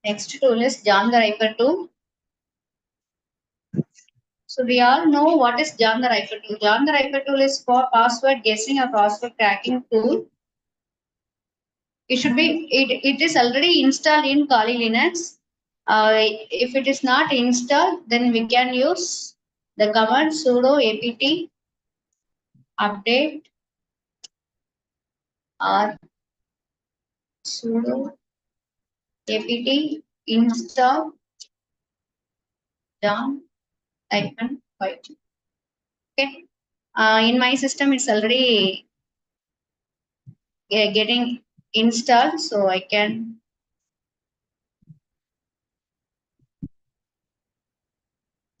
Next tool is John the Ripper tool. So we all know what is John the Ripper tool. John the Ripper tool is for password guessing or password cracking tool. It is already installed in Kali Linux. If it is not installed, then we can use the command sudo apt update or sudo apt install John -5. Okay. In my system, it's already getting installed, so I can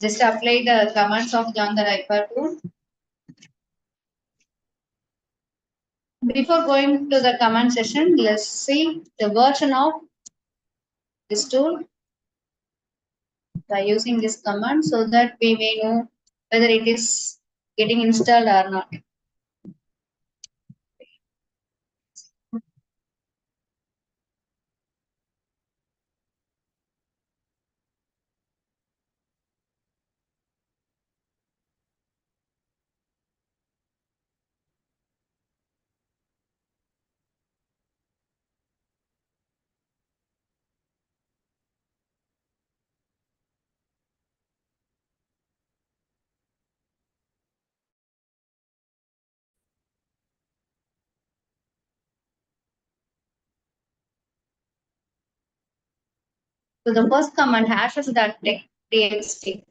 just apply the commands of John the Ripper tool. Before going to the command session, let's see the version of this tool by using this command so that we may know whether it is getting installed or not. So the first command hashes.txt.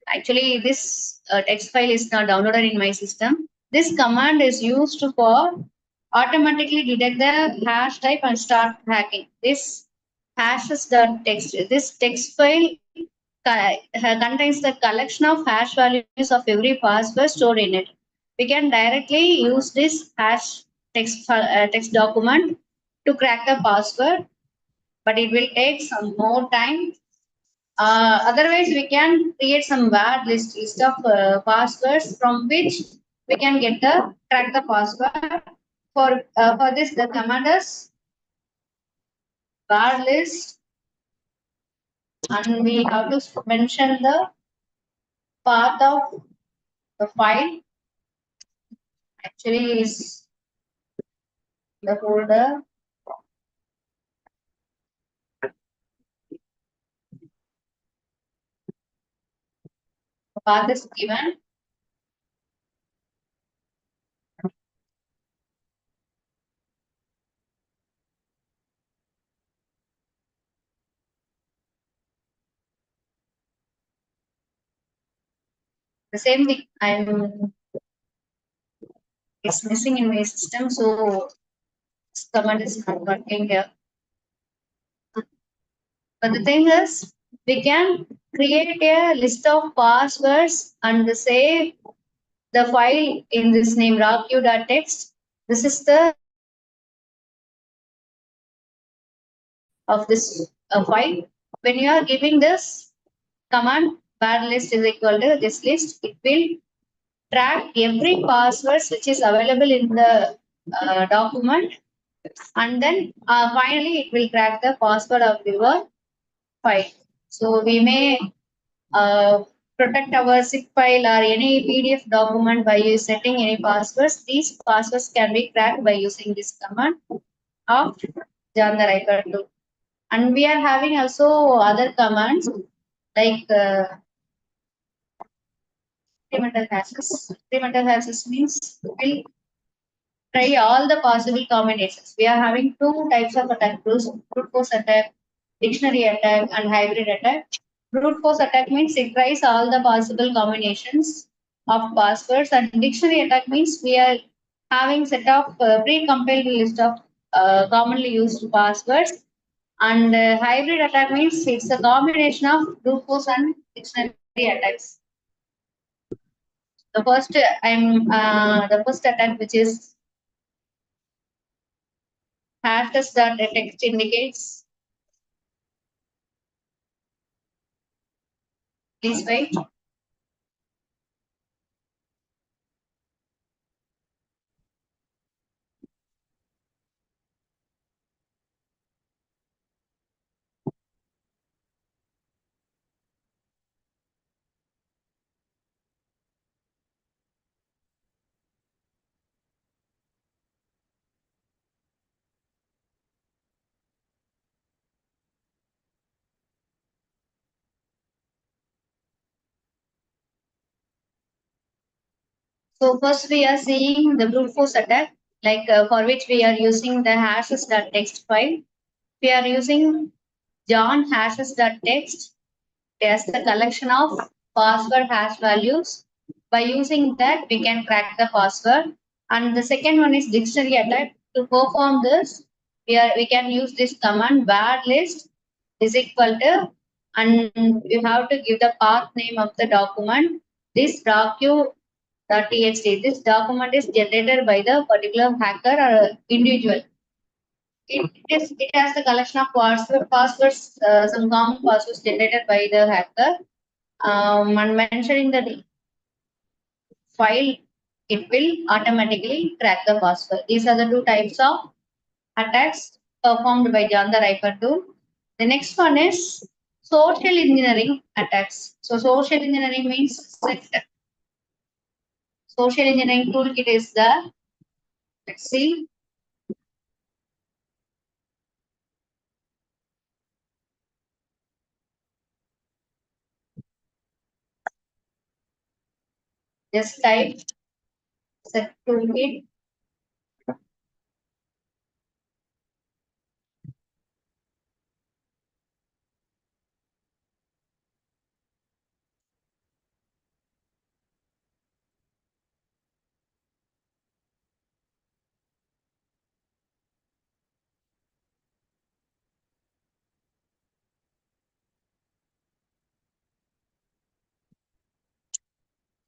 Actually, this text file is not downloaded in my system. This command is used for automatically detect the hash type and start hacking. This hashes.txt. This text file contains the collection of hash values of every password stored in it. We can directly use this hash text document to crack the password, but it will take some more time. Otherwise, we can create some bad list of passwords from which we can get the crack the password. For this, the command is var list, and we have to mention the path of the file. Actually, is the folder. The path is given. The same thing. It's missing in my system, so this command is not working here. But the thing is, we can create a list of passwords and save the file in this name raw_q.txt. This is the of this file. When you are giving this command var list is equal to this list, it will track every password which is available in the document, and then finally it will crack the password of your file. So we may protect our zip file or any PDF document by setting any passwords. These passwords can be cracked by using this command of John the Ripper tool. And we are having also other commands like incremental hashes. Incremental hashes means we'll try all the possible combinations. We are having two types of attack tools: brute force attack, dictionary attack, and hybrid attack. Brute force attack means it tries all the possible combinations of passwords, and dictionary attack means we are having set of pre-compiled list of commonly used passwords. And hybrid attack means it's a combination of brute force and dictionary attacks. The first attack, which is hashes that the text indicates. Please wait. So first we are seeing the brute force attack, like for which we are using the hashes.txt file. We are using John hashes.txt as the collection of password hash values. By using that, we can crack the password. And the second one is dictionary attack. To perform this, we can use this command var list is equal to, and you have to give the path name of the document. This docu.txt. This document is generated by the particular hacker or individual. It has the collection of passwords, some common passwords generated by the hacker. And mentioning the file, it will automatically crack the password. These are the two types of attacks performed by John the Ripper tool. The next one is social engineering attacks. So social engineering means social engineering toolkit is the, let's see, just type set toolkit.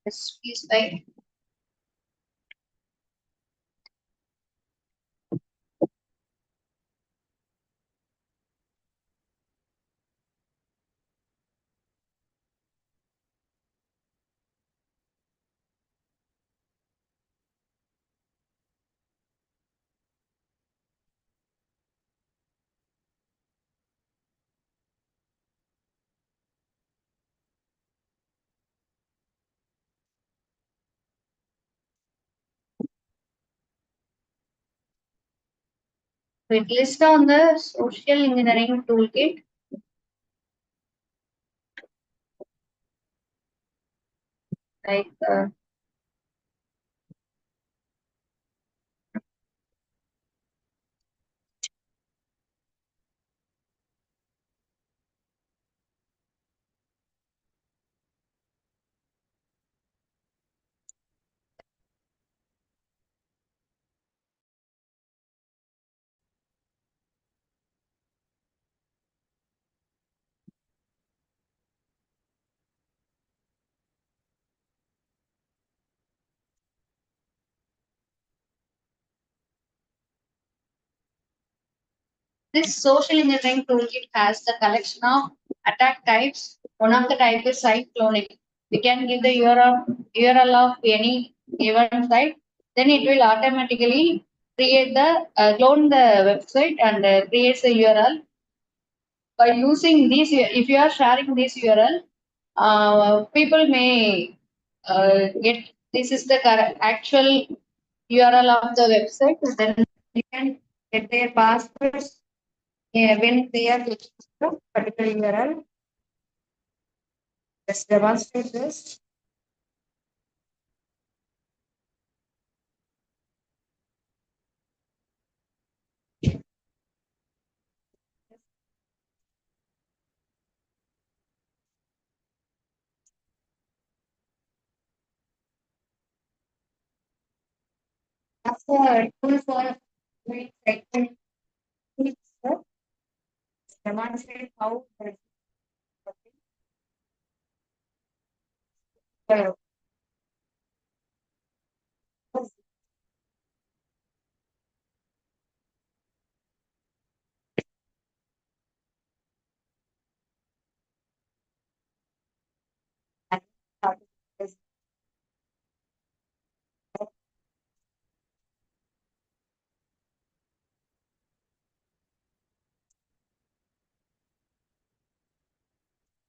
Just please type. It lists down the social engineering toolkit. Like this social engineering toolkit has the collection of attack types. One of the type is site cloning. We can give the URL of any given site, then it will automatically create the clone the website and creates the URL. By using this, if you are sharing this URL, people may get this is the actual URL of the website. Then you can get their passwords. Yeah, when they are looking for a particular URL, let's demonstrate this. That's a tool for doing segment. Demonstrate how the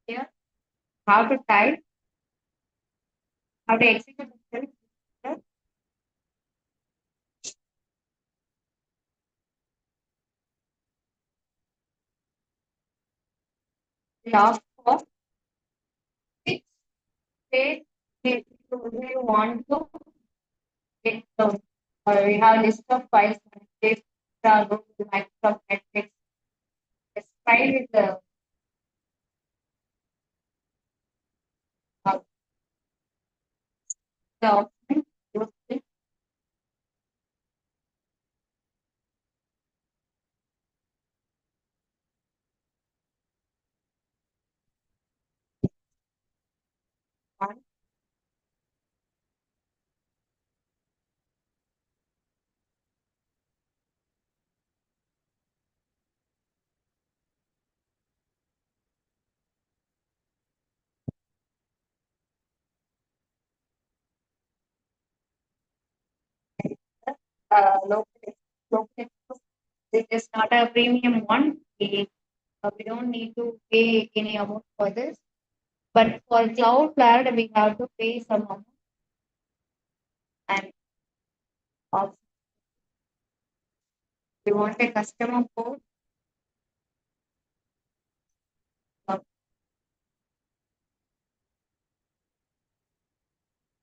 here, how to type, how to execute the cell. Last for which page you want to Okay, so we have list of files. Go to the Microsoft Netflix. Let's try with uh, the option. One. Local, local. It is not a premium one. We don't need to pay any amount for this. But for Cloudflare, we have to pay some amount. And also, we want a customer code. uh,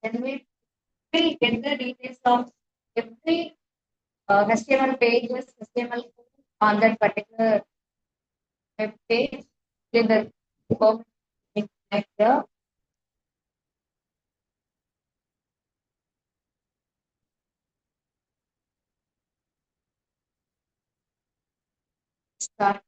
Then we get the details of every HTML pages, HTML code on that particular web page. Then the code like the start.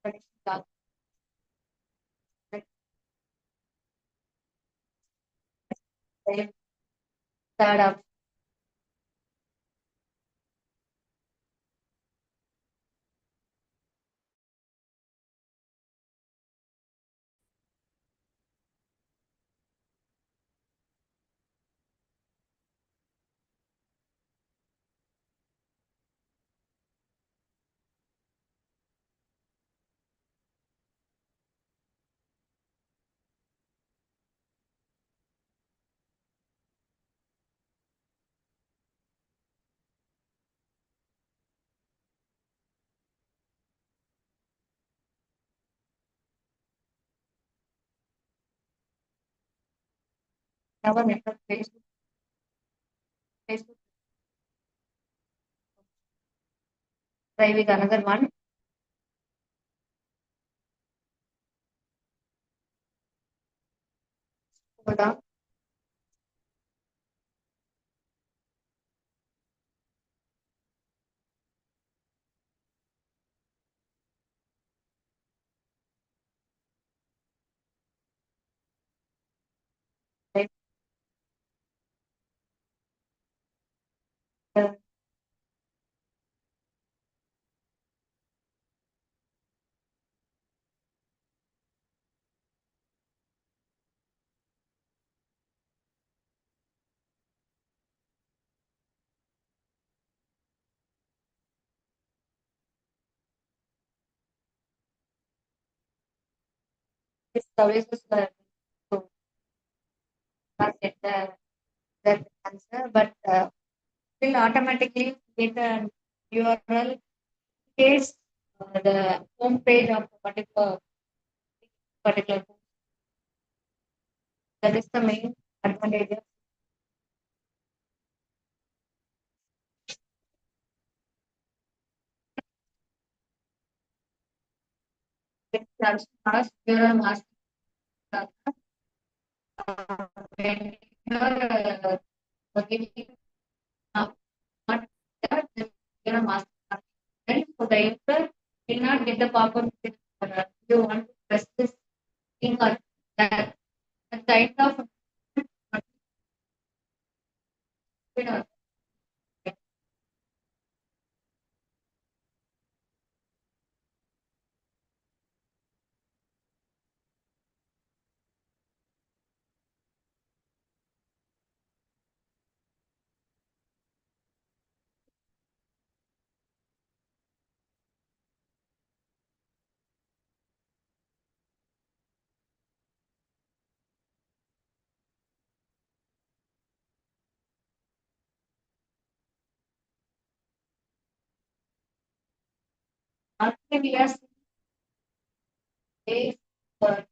The start. Start up. Our network Facebook. Try with another one. Hold on. Right. This services to not get that answer, but will automatically get a URL case the home page of a particular course. That is the main advantage. It starts fast, you are master when you are giving up not that you are master. Then for the user will not get the pop-up you want to press this thing or that kind of you know, Actually, we are seeing for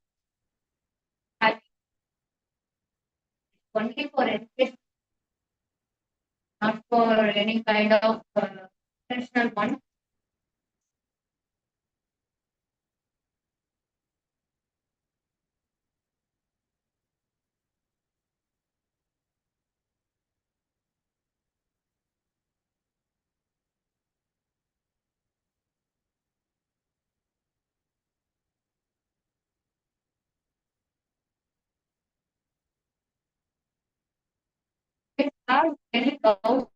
only for education, not for any kind of professional one. It have many doubts.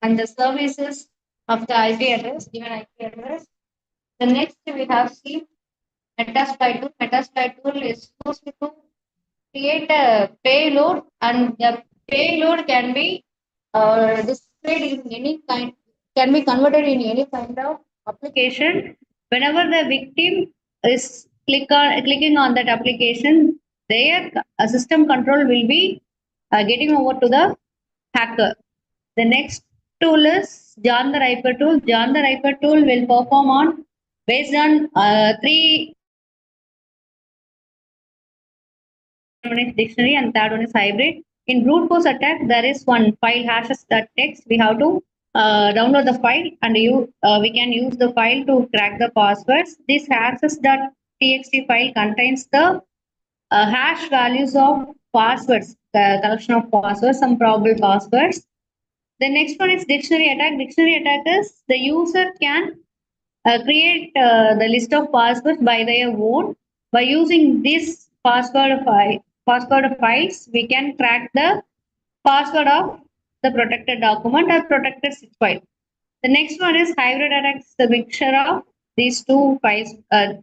And the services of the IP address, given IP address. The next we have seen Metasploit tool. Metasploit tool is supposed to create a payload, and the payload can be displayed in any kind, can be converted in any kind of application. Whenever the victim is clicking on that application, their system control will be getting over to the hacker. The next tool is John the Ripper tool. John the Ripper tool will perform on based on three. One is dictionary and third one is hybrid. In brute force attack, there is one file hashes that text. We have to download the file and we can use the file to crack the passwords. This hashes.txt file contains the hash values of passwords, collection of passwords, some probable passwords. The next one is dictionary attack. Dictionary attack is the user can create the list of passwords by their own. By using this password files, we can crack the password of the protected document or protected file. The next one is hybrid attacks, the mixture of these two files,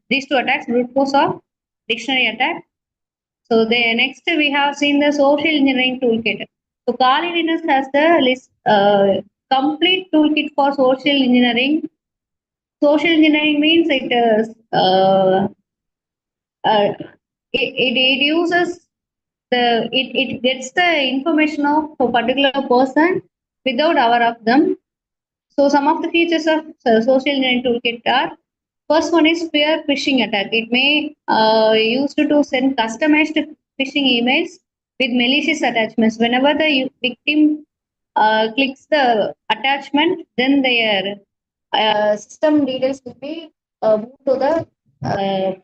these two attacks, brute force of dictionary attack. So the next we have seen the social engineering toolkit. So Kali Linux has the list complete toolkit for social engineering. Social engineering means uh, it uses it gets the information of a particular person without aware of them. So some of the features of social engineering toolkit are: first one is spear phishing attack. It may used to send customized phishing emails with malicious attachments. Whenever the victim clicks the attachment, then their system details will be moved to the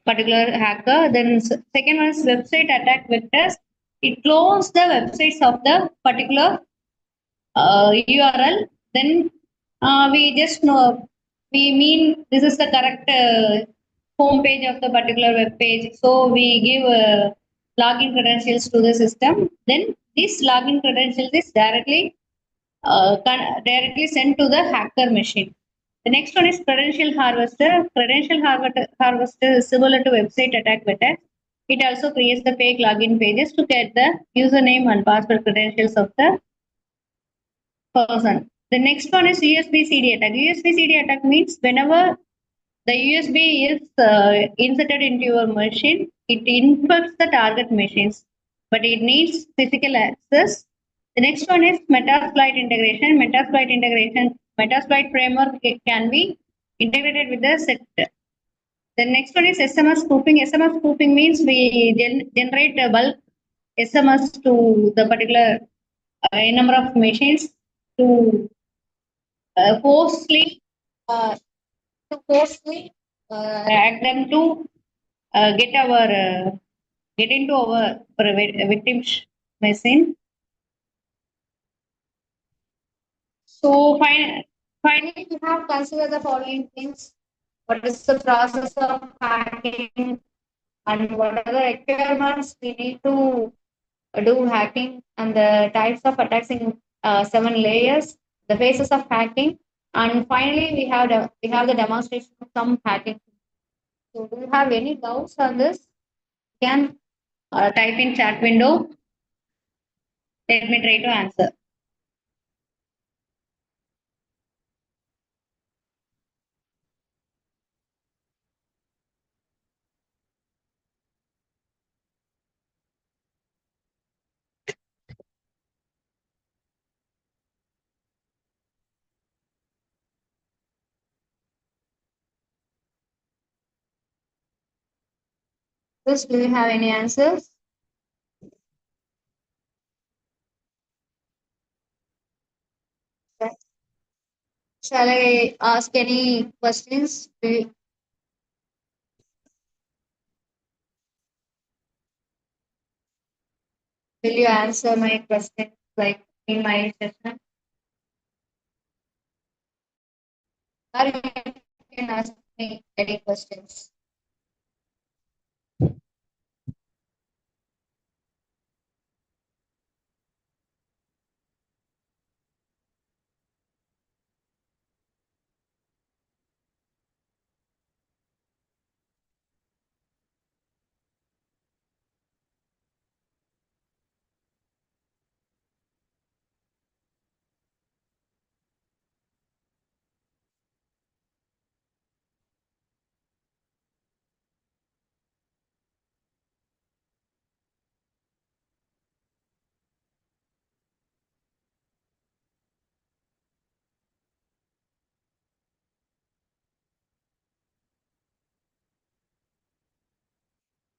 particular hacker. Then second one is website attack vectors. It clones the websites of the particular URL. Then we just know, we mean this is the correct home page of the particular web page. So we give login credentials to the system. Then this login credentials is directly sent to the hacker machine. The next one is credential harvester. Harvester is similar to website attack vector. It also creates the fake login pages to get the username and password credentials of the person. The next one is USB-CD attack. USB-CD attack means whenever the USB is inserted into your machine, it infects the target machines, but it needs physical access. The next one is Metasploit integration. Metasploit framework, it can be integrated with the set. The next one is SMS spoofing. SMS spoofing means we generate a bulk SMS to the particular number of machines to forcefully uh, act them to get get into our victim's machine. So finally, we have considered the following things. What is the process of hacking and what are the requirements we need to do hacking and the types of attacks in 7 layers, the phases of hacking, and finally we have the demonstration of some hacking. So do you have any doubts on this? You can type in chat window. Let me try to answer. Please, do you have any answers? Shall I ask any questions? Will you answer my questions like in my session? Or you can ask me any questions.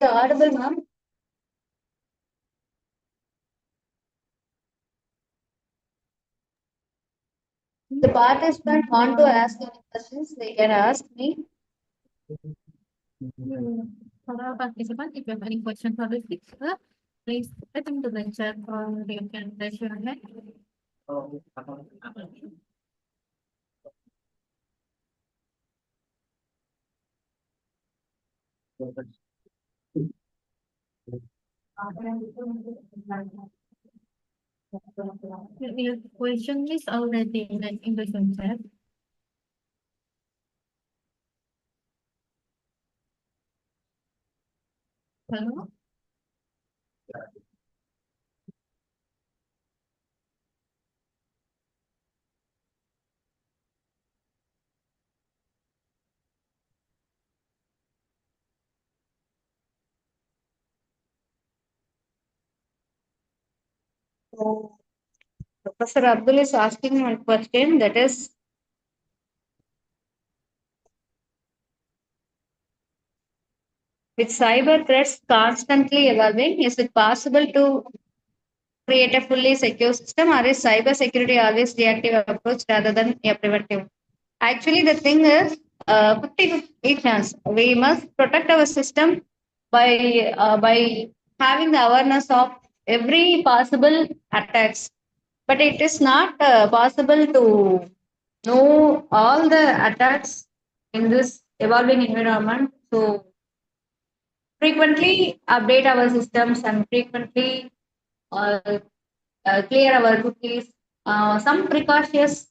You're audible, ma'am. The participant want to ask any questions, they can ask me. For our participant, if you have any question for the speaker, please type into the chat or you can raise your hand. Your question is already in the English chat. Hello? So, Professor Abdul is asking one question, that is, with cyber threats constantly evolving, is it possible to create a fully secure system, or is cyber security always reactive approach rather than a preventive? Actually, the thing is 50-50 chance. We must protect our system by having the awareness of every possible attacks. But it is not possible to know all the attacks in this evolving environment. So frequently update our systems and frequently uh, clear our cookies. Some precautious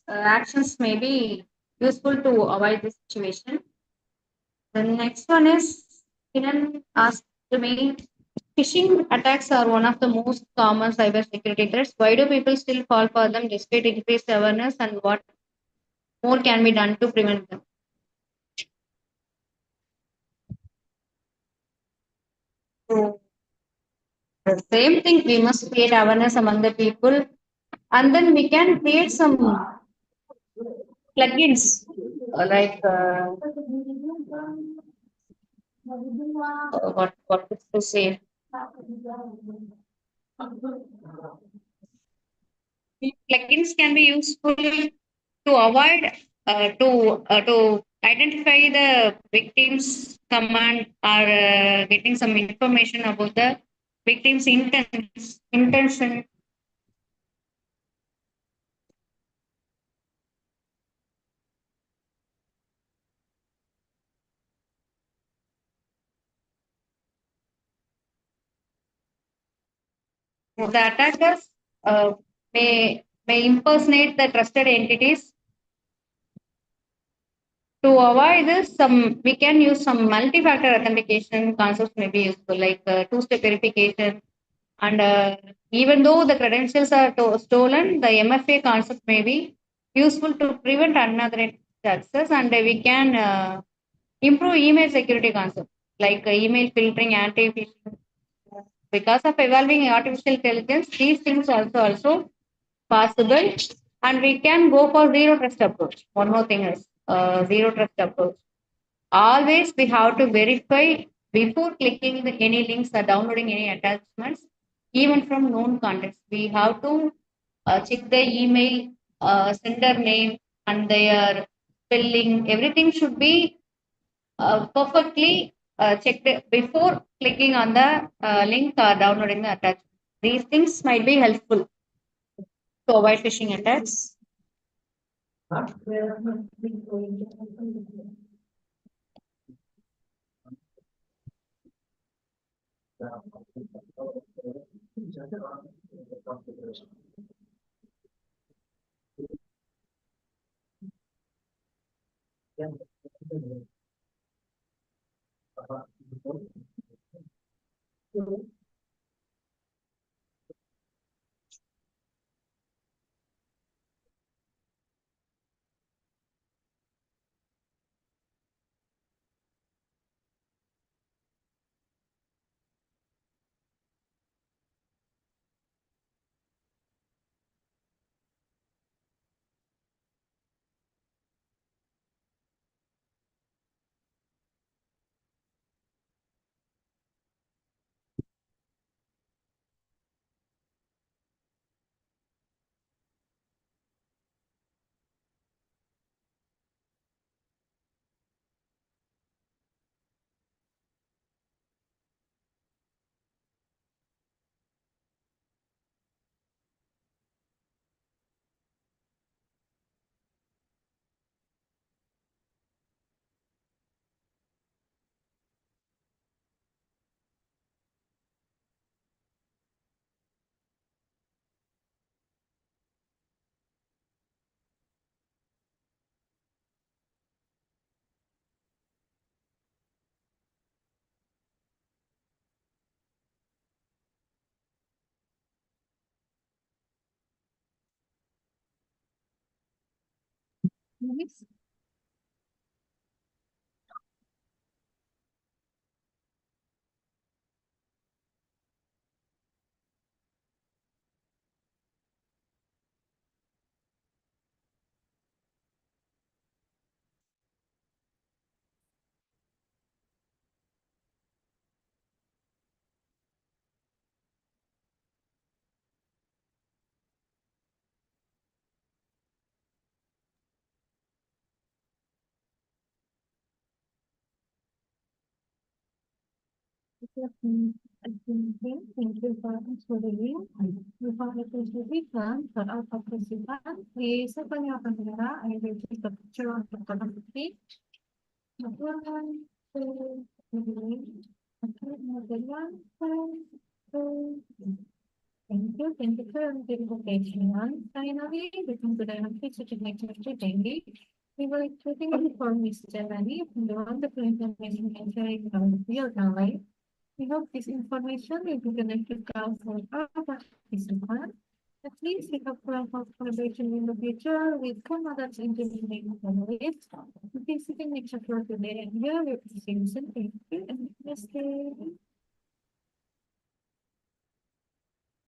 actions may be useful to avoid this situation. The next one is Kiran asked me, phishing attacks are one of the most common cybersecurity threats. Why do people still fall for them despite increased awareness, and what more can be done to prevent them? So the same thing, we must create awareness among the people, and then we can create some plugins like what to say. Plugins can be useful to avoid to identify the victim's command or getting some information about the victim's intention. The attackers may impersonate the trusted entities. To avoid this, we can use some multi-factor authentication concepts may be useful, like two-step verification. And even though the credentials are stolen, the MFA concept may be useful to prevent another access, and we can improve email security concept, like email filtering, anti-phishing. Because of evolving artificial intelligence, these things also possible, and we can go for zero trust approach. One more thing is zero trust approach. Always we have to verify before clicking any links or downloading any attachments, even from known contacts. We have to check the email, sender name, and their spelling. Everything should be perfectly checked before clicking on the link or downloading the attachment. These things might be helpful to avoid phishing attacks. Yes. Thank you for the link. Before I present for our participant, please open your camera and will take a picture of the photography. One, two, three. Okay, another one, two. Thank you for your invitation. Finally, we come to the signature today. We will taking the form Ms. Janani from the wonderful information and sharing from real life. We hope this information will be connected to our participants. At least we have plan for collaboration in the future with Kamaraj engineering families. This is the next for today, and here we will see you soon. Thank you and have a nice day.